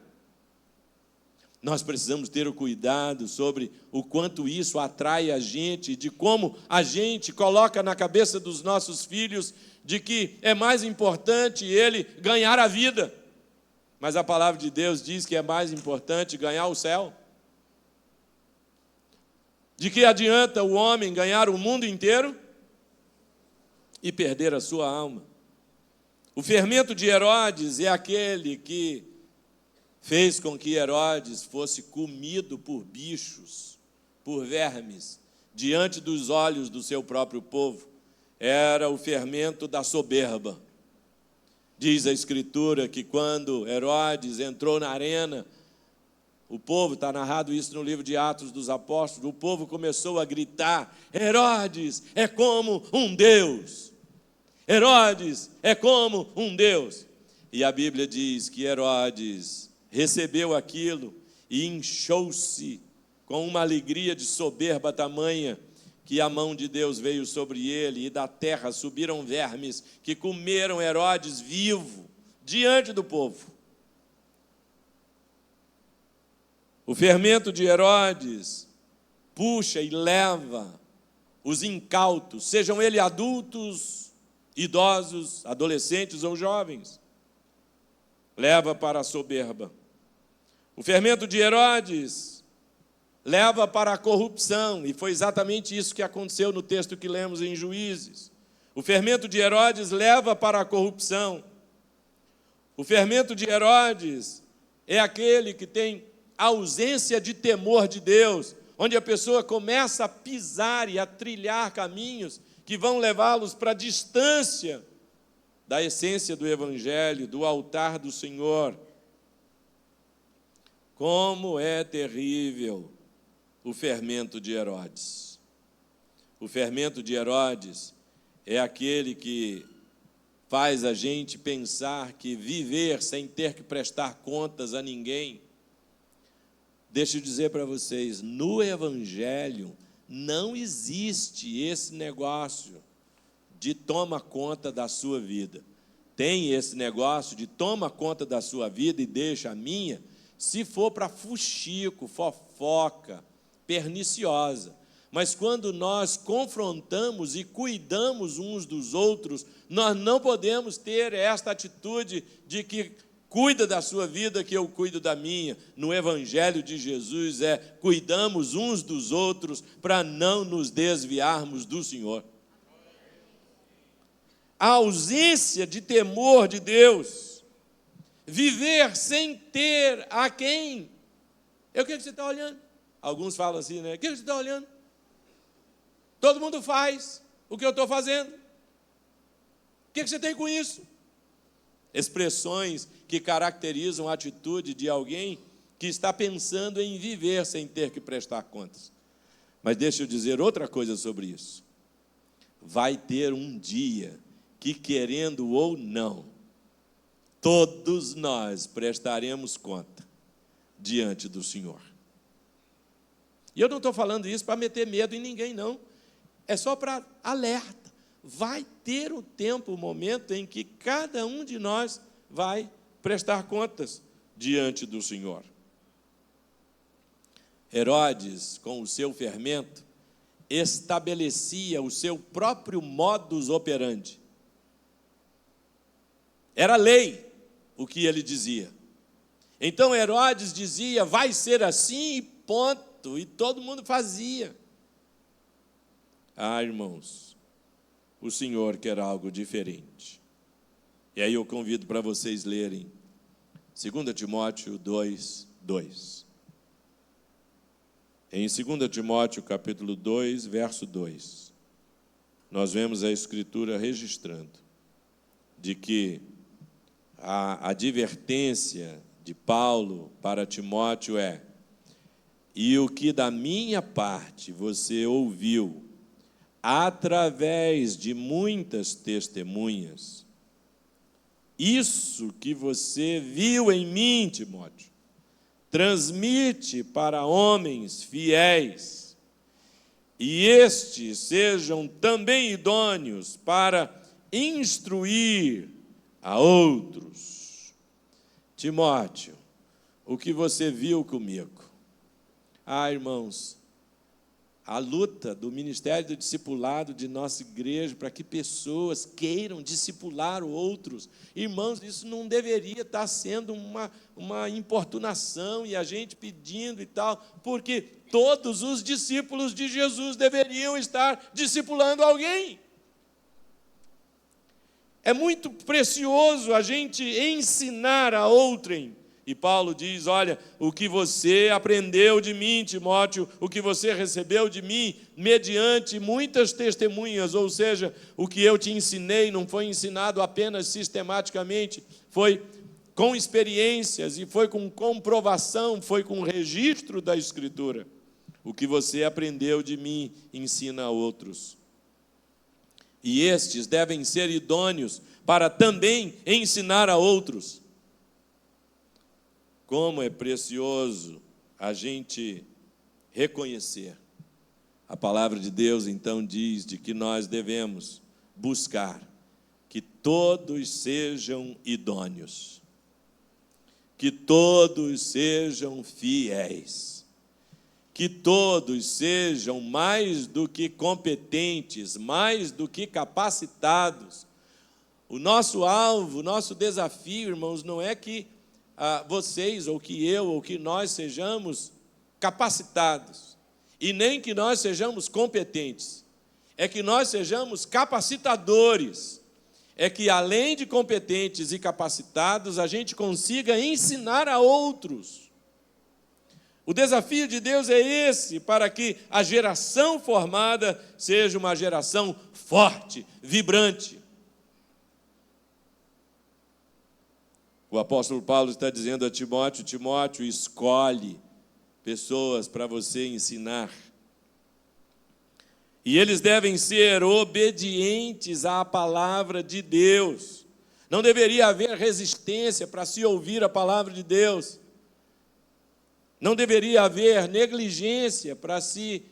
Speaker 7: Nós precisamos ter o cuidado sobre o quanto isso atrai a gente, de como a gente coloca na cabeça dos nossos filhos de que é mais importante ele ganhar a vida. Mas a palavra de Deus diz que é mais importante ganhar o céu. De que adianta o homem ganhar o mundo inteiro e perder a sua alma? O fermento de Herodes é aquele que fez com que Herodes fosse comido por bichos, por vermes, diante dos olhos do seu próprio povo. Era o fermento da soberba. Diz a Escritura que quando Herodes entrou na arena, o povo, está narrado isso no livro de Atos dos Apóstolos, o povo começou a gritar: Herodes é como um Deus. Herodes é como um Deus. E a Bíblia diz que Herodes recebeu aquilo e inchou-se com uma alegria de soberba tamanha que a mão de Deus veio sobre ele, e da terra subiram vermes que comeram Herodes vivo diante do povo. O fermento de Herodes puxa e leva os incautos, sejam eles adultos, idosos, adolescentes ou jovens, leva para a soberba. O fermento de Herodes leva para a corrupção, e foi exatamente isso que aconteceu no texto que lemos em Juízes. O fermento de Herodes leva para a corrupção. O fermento de Herodes é aquele que tem ausência de temor de Deus, onde a pessoa começa a pisar e a trilhar caminhos que vão levá-los para a distância da essência do Evangelho, do altar do Senhor. Como é terrível o fermento de Herodes. O fermento de Herodes é aquele que faz a gente pensar que viver sem ter que prestar contas a ninguém. Deixa eu dizer para vocês, no Evangelho não existe esse negócio de toma conta da sua vida. Tem esse negócio de toma conta da sua vida e deixa a minha, se for para fuxico, fofoca, perniciosa. Mas quando nós confrontamos e cuidamos uns dos outros, nós não podemos ter esta atitude de que cuida da sua vida que eu cuido da minha. No Evangelho de Jesus cuidamos uns dos outros para não nos desviarmos do Senhor. A ausência de temor de Deus, viver sem ter a quem. O que você está olhando? Alguns falam assim, né? O que você está olhando? Todo mundo faz o que eu estou fazendo. O que você tem com isso? Expressões que caracterizam a atitude de alguém que está pensando em viver sem ter que prestar contas. Mas deixa eu dizer outra coisa sobre isso. Vai ter um dia que, querendo ou não, todos nós prestaremos conta diante do Senhor. E eu não estou falando isso para meter medo em ninguém, não. É só para alerta. Vai ter o tempo, o momento em que cada um de nós vai prestar contas diante do Senhor. Herodes, com o seu fermento, estabelecia o seu próprio modus operandi. Era lei o que ele dizia. Então Herodes dizia, vai ser assim e ponto, e todo mundo fazia. Ah, irmãos, o Senhor quer algo diferente. E aí eu convido para vocês lerem 2 Timóteo 2:2. Em 2 Timóteo, capítulo 2, verso 2, nós vemos a Escritura registrando de que a advertência de Paulo para Timóteo e o que da minha parte você ouviu, através de muitas testemunhas, isso que você viu em mim, Timóteo, transmite para homens fiéis, e estes sejam também idôneos para instruir a outros. Timóteo, o que você viu comigo? Ah, irmãos, a luta do ministério do discipulado de nossa igreja para que pessoas queiram discipular outros. Irmãos, isso não deveria estar sendo uma importunação e a gente pedindo e tal, porque todos os discípulos de Jesus deveriam estar discipulando alguém. É muito precioso a gente ensinar a outrem. E Paulo diz, olha, o que você aprendeu de mim, Timóteo, o que você recebeu de mim, mediante muitas testemunhas, ou seja, o que eu te ensinei não foi ensinado apenas sistematicamente, foi com experiências e foi com comprovação, foi com registro da Escritura. O que você aprendeu de mim, ensina a outros. E estes devem ser idôneos para também ensinar a outros. Como é precioso a gente reconhecer. A palavra de Deus, então, diz de que nós devemos buscar que todos sejam idôneos, que todos sejam fiéis, que todos sejam mais do que competentes, mais do que capacitados. O nosso alvo, o nosso desafio, irmãos, não é que vocês, ou que eu, ou que nós sejamos capacitados, e nem que nós sejamos competentes, é que nós sejamos capacitadores, é que além de competentes e capacitados, a gente consiga ensinar a outros. O desafio de Deus é esse, para que a geração formada seja uma geração forte, vibrante. O apóstolo Paulo está dizendo a Timóteo, Timóteo, escolhe pessoas para você ensinar. E eles devem ser obedientes à palavra de Deus. Não deveria haver resistência para se ouvir a palavra de Deus. Não deveria haver negligência para se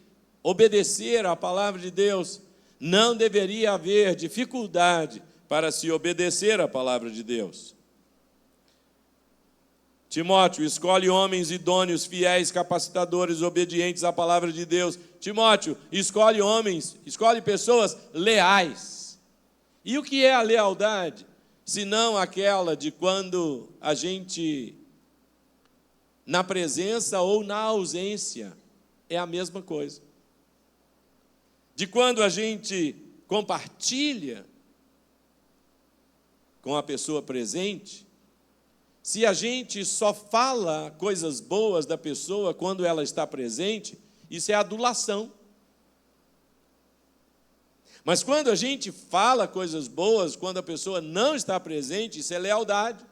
Speaker 7: obedecer à palavra de Deus. Não deveria haver dificuldade para se obedecer à palavra de Deus. Timóteo, escolhe homens idôneos, fiéis, capacitadores, obedientes à palavra de Deus. Timóteo, escolhe homens, escolhe pessoas leais. E o que é a lealdade? Senão aquela de quando a gente, na presença ou na ausência, é a mesma coisa. De quando a gente compartilha com a pessoa presente, se a gente só fala coisas boas da pessoa quando ela está presente, isso é adulação. Mas quando a gente fala coisas boas quando a pessoa não está presente, isso é lealdade.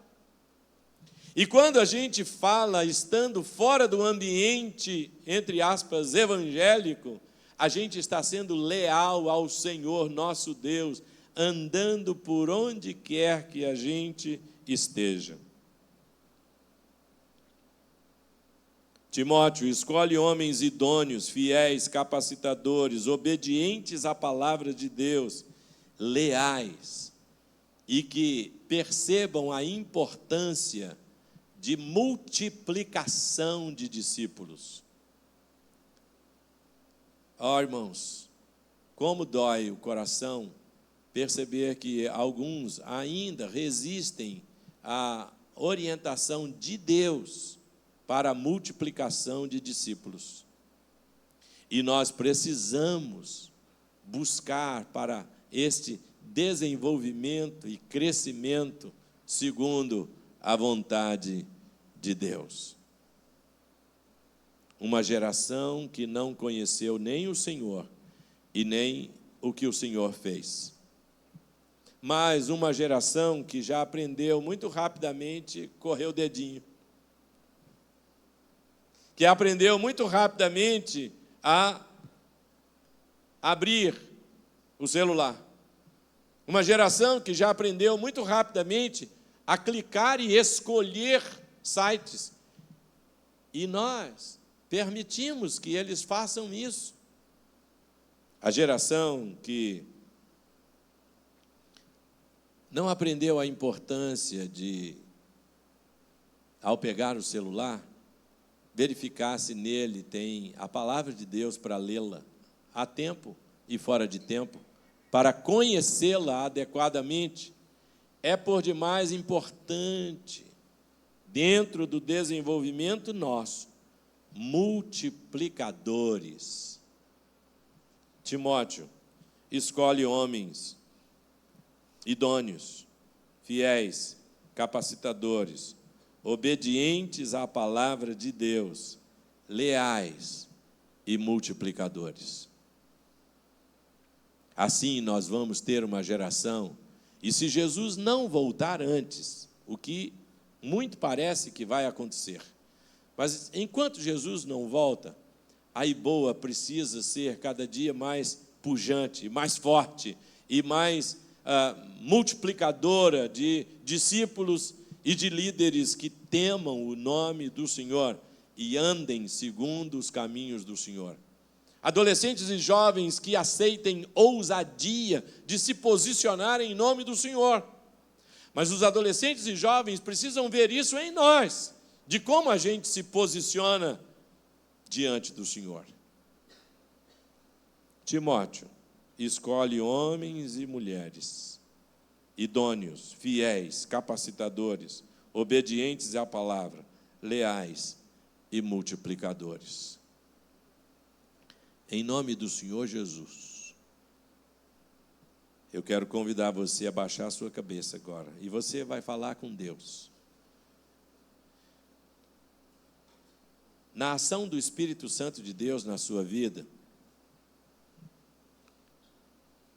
Speaker 7: E quando a gente fala estando fora do ambiente, entre aspas, evangélico, a gente está sendo leal ao Senhor nosso Deus, andando por onde quer que a gente esteja. Timóteo, escolhe homens idôneos, fiéis, capacitadores, obedientes à palavra de Deus, leais, e que percebam a importância de multiplicação de discípulos. Irmãos, como dói o coração perceber que alguns ainda resistem à orientação de Deus para a multiplicação de discípulos. E nós precisamos buscar para este desenvolvimento e crescimento segundo a vontade de Deus. Uma geração que não conheceu nem o Senhor e nem o que o Senhor fez. Mas uma geração que já aprendeu muito rapidamente correr o dedinho. Que aprendeu muito rapidamente a abrir o celular. Uma geração que já aprendeu muito rapidamente a clicar e escolher sites. E nós permitimos que eles façam isso. A geração que não aprendeu a importância de, ao pegar o celular, verificar se nele tem a palavra de Deus para lê-la a tempo e fora de tempo, para conhecê-la adequadamente, é por demais importante, dentro do desenvolvimento nosso, multiplicadores. Timóteo, escolhe homens idôneos, fiéis, capacitadores, obedientes à palavra de Deus, leais e multiplicadores. Assim nós vamos ter uma geração, e se Jesus não voltar antes, o que muito parece que vai acontecer, mas enquanto Jesus não volta, a IBOA precisa ser cada dia mais pujante, mais forte e mais multiplicadora de discípulos e de líderes que temam o nome do Senhor e andem segundo os caminhos do Senhor. Adolescentes e jovens que aceitem ousadia de se posicionar em nome do Senhor. Mas os adolescentes e jovens precisam ver isso em nós, de como a gente se posiciona diante do Senhor. Timóteo, escolhe homens e mulheres idôneos, fiéis, capacitadores, obedientes à palavra, leais e multiplicadores. Em nome do Senhor Jesus, eu quero convidar você a baixar a sua cabeça agora, e você vai falar com Deus. Na ação do Espírito Santo de Deus na sua vida,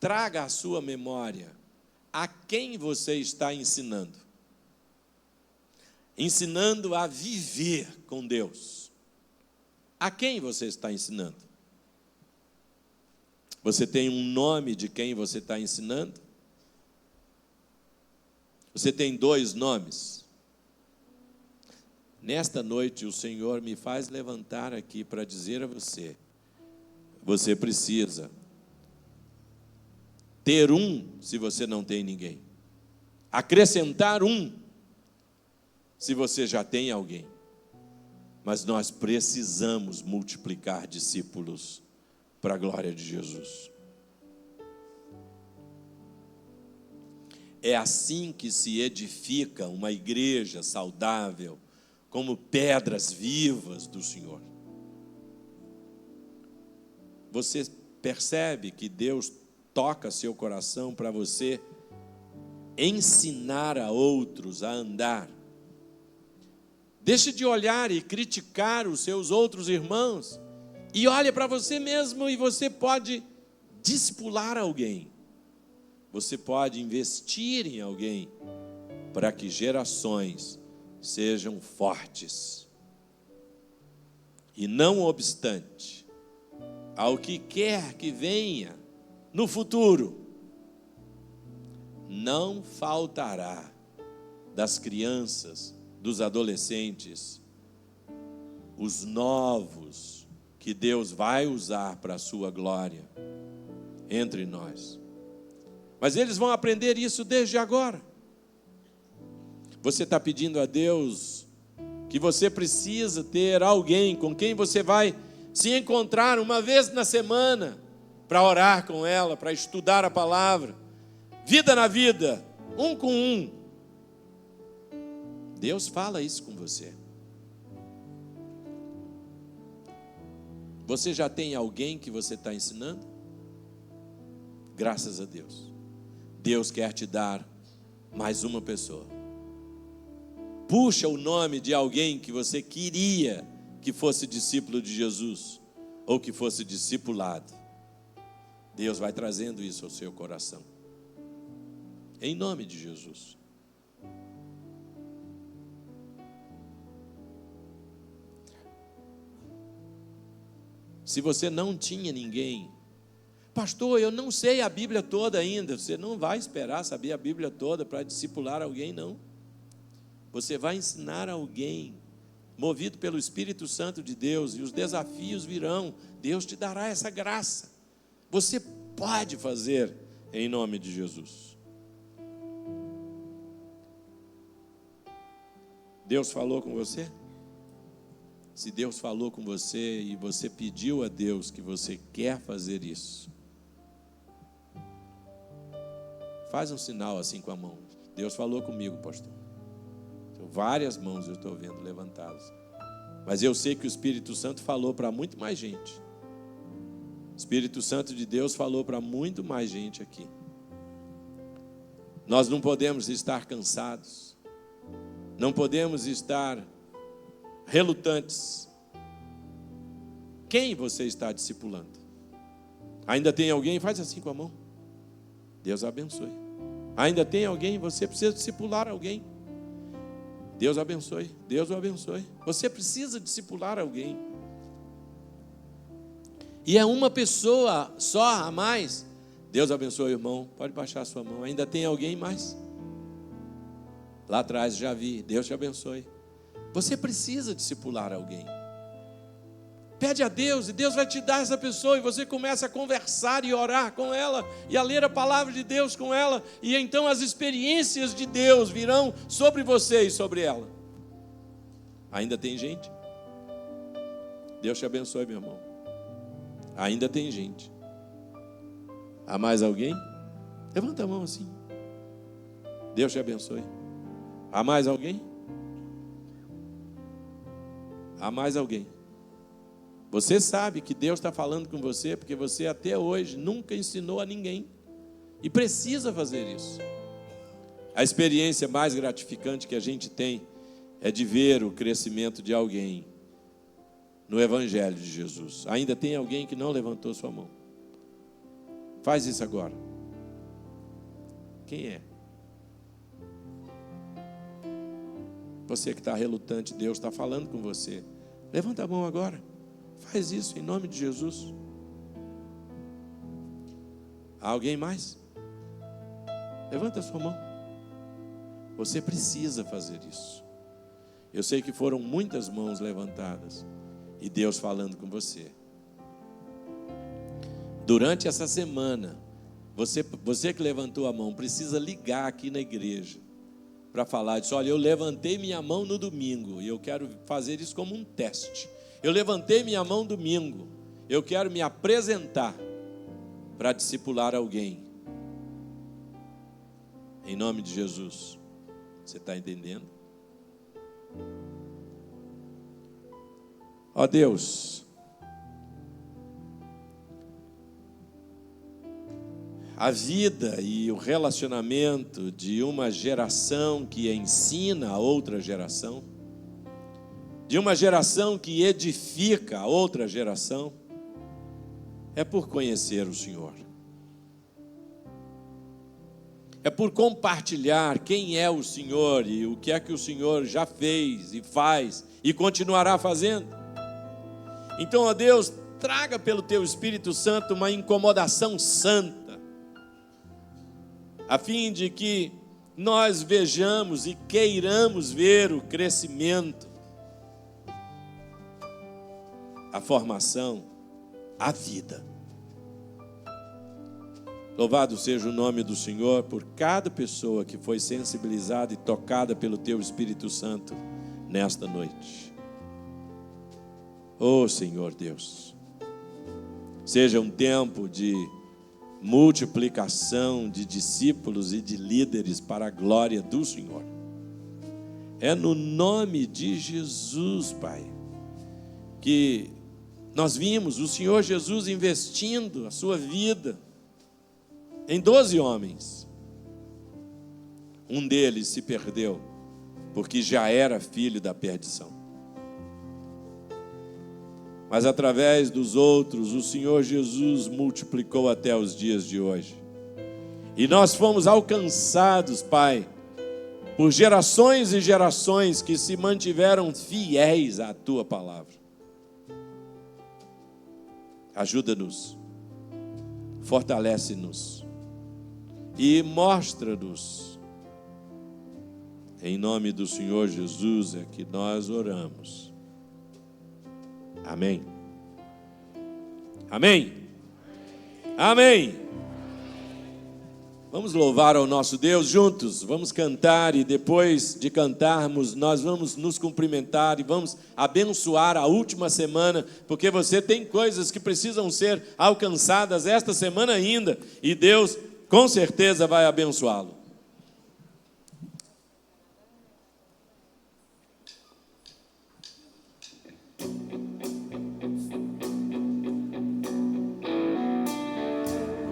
Speaker 7: traga à sua memória a quem você está ensinando. Ensinando a viver com Deus. A quem você está ensinando? Você tem um nome de quem você está ensinando? Você tem 2 nomes? Nesta noite, o Senhor me faz levantar aqui para dizer a você, você precisa ter um, se você não tem ninguém. Acrescentar um, se você já tem alguém. Mas nós precisamos multiplicar discípulos para a glória de Jesus. É assim que se edifica uma igreja saudável, como pedras vivas do Senhor. Você percebe que Deus toca seu coração para você ensinar a outros a andar. Deixe de olhar e criticar os seus outros irmãos e olhe para você mesmo, e você pode discipular alguém. Você pode investir em alguém para que gerações sejam fortes. E não obstante, ao que quer que venha no futuro, não faltará das crianças, dos adolescentes, os novos que Deus vai usar para a sua glória entre nós. Mas eles vão aprender isso desde agora. Você está pedindo a Deus que você precisa ter alguém com quem você vai se encontrar uma vez na semana para orar com ela, para estudar a palavra, vida na vida, um com um. Deus fala isso com você. Você já tem alguém que você está ensinando? Graças a Deus. Deus quer te dar mais uma pessoa. Puxa o nome de alguém que você queria que fosse discípulo de Jesus, ou que fosse discipulado. Deus vai trazendo isso ao seu coração. Em nome de Jesus. Se você não tinha ninguém, pastor, eu não sei a Bíblia toda ainda. Você não vai esperar saber a Bíblia toda para discipular alguém, não. Você vai ensinar alguém, movido pelo Espírito Santo de Deus, e os desafios virão. Deus te dará essa graça. Você pode fazer em nome de Jesus. Deus falou com você? Se Deus falou com você e você pediu a Deus que você quer fazer isso, faz um sinal assim com a mão. Deus falou comigo, pastor. Várias mãos eu estou vendo levantadas. Mas eu sei que o Espírito Santo falou para muito mais gente. O Espírito Santo de Deus falou para muito mais gente aqui. Nós não podemos estar cansados. Não podemos estar relutantes. Quem você está discipulando? Ainda tem alguém? Faz assim com a mão. Deus abençoe. Ainda tem alguém? Você precisa discipular alguém. Deus abençoe. Deus o abençoe. Você precisa discipular alguém. E é uma pessoa só a mais. Deus abençoe, irmão. Pode baixar a sua mão. Ainda tem alguém mais? Lá atrás já vi. Deus te abençoe. Você precisa discipular alguém. Pede a Deus e Deus vai te dar essa pessoa, e você começa a conversar e orar com ela e a ler a palavra de Deus com ela, e então as experiências de Deus virão sobre você e sobre ela. Ainda tem gente? Deus te abençoe, meu irmão. Ainda tem gente. Há mais alguém? Levanta a mão assim. Deus te abençoe. Há mais alguém? Há mais alguém? Você sabe que Deus está falando com você, porque você até hoje nunca ensinou a ninguém, e precisa fazer isso. A experiência mais gratificante que a gente tem é de ver o crescimento de alguém no Evangelho de Jesus. Ainda tem alguém que não levantou sua mão? Faz isso agora. Quem é? Você que está relutante, Deus está falando com você. Levanta a mão agora. Faz isso em nome de Jesus. Há alguém mais? Levanta a sua mão. Você precisa fazer isso. Eu sei que foram muitas mãos levantadas e Deus falando com você. Durante essa semana, você que levantou a mão, precisa ligar aqui na igreja para falar. Disse: olha, eu levantei minha mão no domingo e eu quero fazer isso como um teste. Eu levantei minha mão domingo, eu quero me apresentar para discipular alguém. Em nome de Jesus. Você está entendendo? Ó Deus, a vida e o relacionamento de uma geração que ensina a outra geração, de uma geração que edifica a outra geração, é por conhecer o Senhor. É por compartilhar quem é o Senhor e o que é que o Senhor já fez e faz e continuará fazendo. Então, ó Deus, traga pelo Teu Espírito Santo uma incomodação santa, a fim de que nós vejamos e queiramos ver o crescimento, a formação, a vida. Louvado seja o nome do Senhor por cada pessoa que foi sensibilizada e tocada pelo Teu Espírito Santo nesta noite. Oh Senhor Deus, seja um tempo de multiplicação de discípulos e de líderes para a glória do Senhor. É no nome de Jesus, Pai, que nós vimos o Senhor Jesus investindo a sua vida em 12 homens. Um deles se perdeu, porque já era filho da perdição. Mas através dos outros, o Senhor Jesus multiplicou até os dias de hoje. E nós fomos alcançados, Pai, por gerações e gerações que se mantiveram fiéis à Tua palavra. Ajuda-nos, fortalece-nos e mostra-nos. Em nome do Senhor Jesus é que nós oramos. Amém. Amém. Amém. Vamos louvar ao nosso Deus juntos. Vamos cantar e depois de cantarmos, nós vamos nos cumprimentar e vamos abençoar a última semana, porque você tem coisas que precisam ser alcançadas esta semana ainda e Deus com certeza vai abençoá-lo.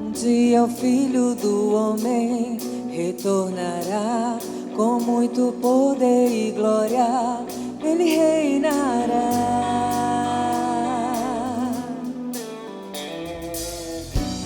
Speaker 3: Um dia o Filho do Homem retornará com muito poder e glória, Ele reinará.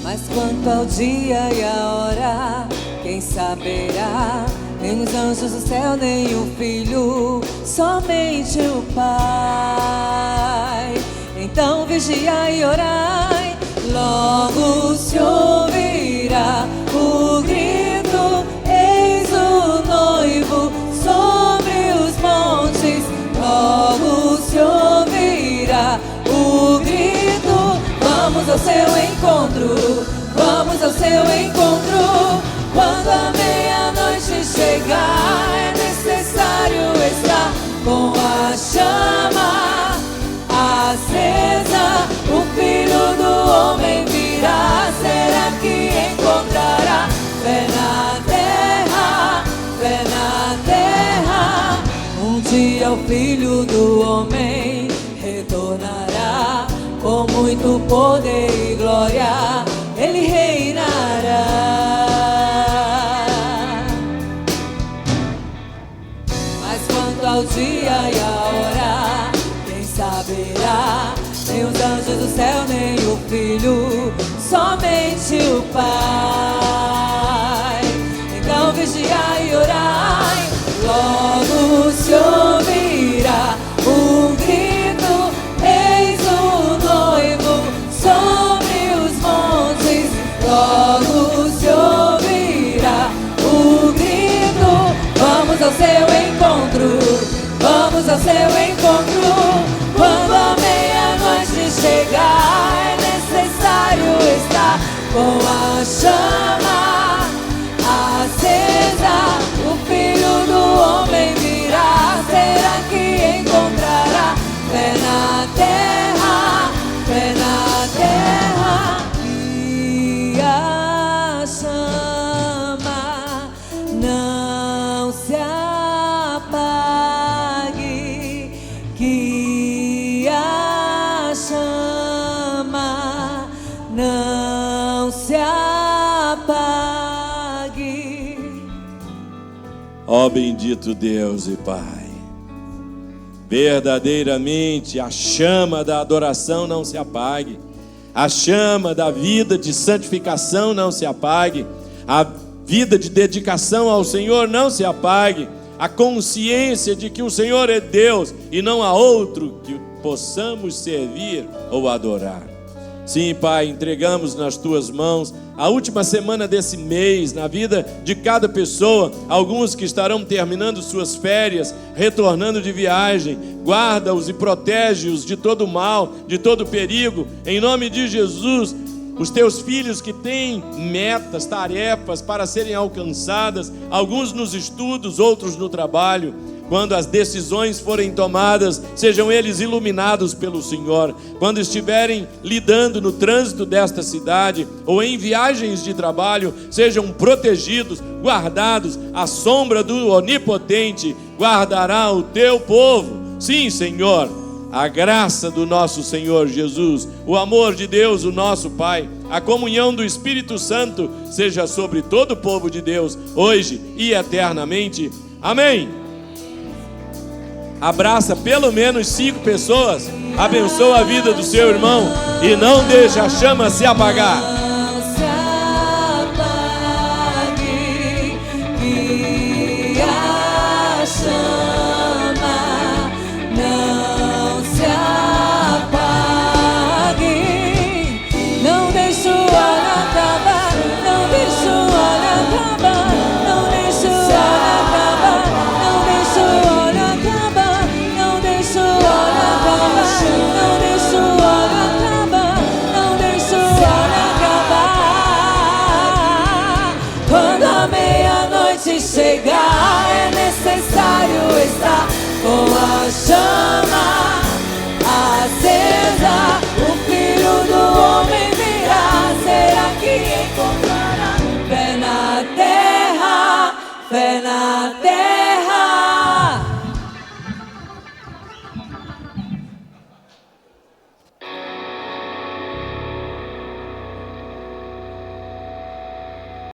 Speaker 3: Mas quanto ao dia e a hora, quem saberá? Nem os anjos do céu, nem o Filho, somente o Pai. Então vigiai e orai, logo se ouvirá o grito, eis o noivo sobre os montes. Logo se ouvirá o grito, vamos ao seu encontro, vamos ao seu encontro. Quando a meia-noite chegar, é necessário estar com a chama acesa. O Filho do Homem virá, será que encontrará fé na terra, fé na terra? Um dia o Filho do Homem retornará com muito poder e glória, Ele reinará. Mas quanto ao dia e a hora, quem saberá? Nem os anjos do céu, nem o Filho, somente o Pai. Então vigiai e orai, logo se ouvirá um grito, eis o noivo sobre os montes. Logo se ouvirá o grito, vamos ao seu encontro, vamos ao seu encontro. Quando a meia-noite chegar, é necessário estar com a chama acesa. O Filho do
Speaker 7: Ó bendito Deus e Pai, verdadeiramente a chama da adoração não se apague, a chama da vida de santificação não se apague, a vida de dedicação ao Senhor não se apague, a consciência de que o Senhor é Deus e não há outro que possamos servir ou adorar. Sim, Pai, entregamos nas Tuas mãos a última semana desse mês, na vida de cada pessoa, alguns que estarão terminando suas férias, retornando de viagem. Guarda-os e protege-os de todo mal, de todo perigo, em nome de Jesus. Os Teus filhos que têm metas, tarefas para serem alcançadas, alguns nos estudos, outros no trabalho. Quando as decisões forem tomadas, sejam eles iluminados pelo Senhor. Quando estiverem lidando no trânsito desta cidade ou em viagens de trabalho, sejam protegidos, guardados. A sombra do Onipotente guardará o Teu povo. Sim, Senhor, a graça do nosso Senhor Jesus, o amor de Deus, o nosso Pai, a comunhão do Espírito Santo seja sobre todo o povo de Deus, hoje e eternamente. Amém. Abraça pelo menos 5 pessoas, abençoa a vida do seu irmão e não deixa a chama se apagar.
Speaker 3: Não se apague, que a chama não se apague. Não deixa o óleo acabar, não deixa o óleo acabar, não deixa o óleo acabar, não deixa o óleo acabar. Não deixa o óleo acabar, não deixa o óleo acabar, não deixa o óleo acabar. Quando a meia-noite chegar, é necessário estar com a chama acesa. O Filho do Homem virá, será que encontrará fé na terra, fé na terra?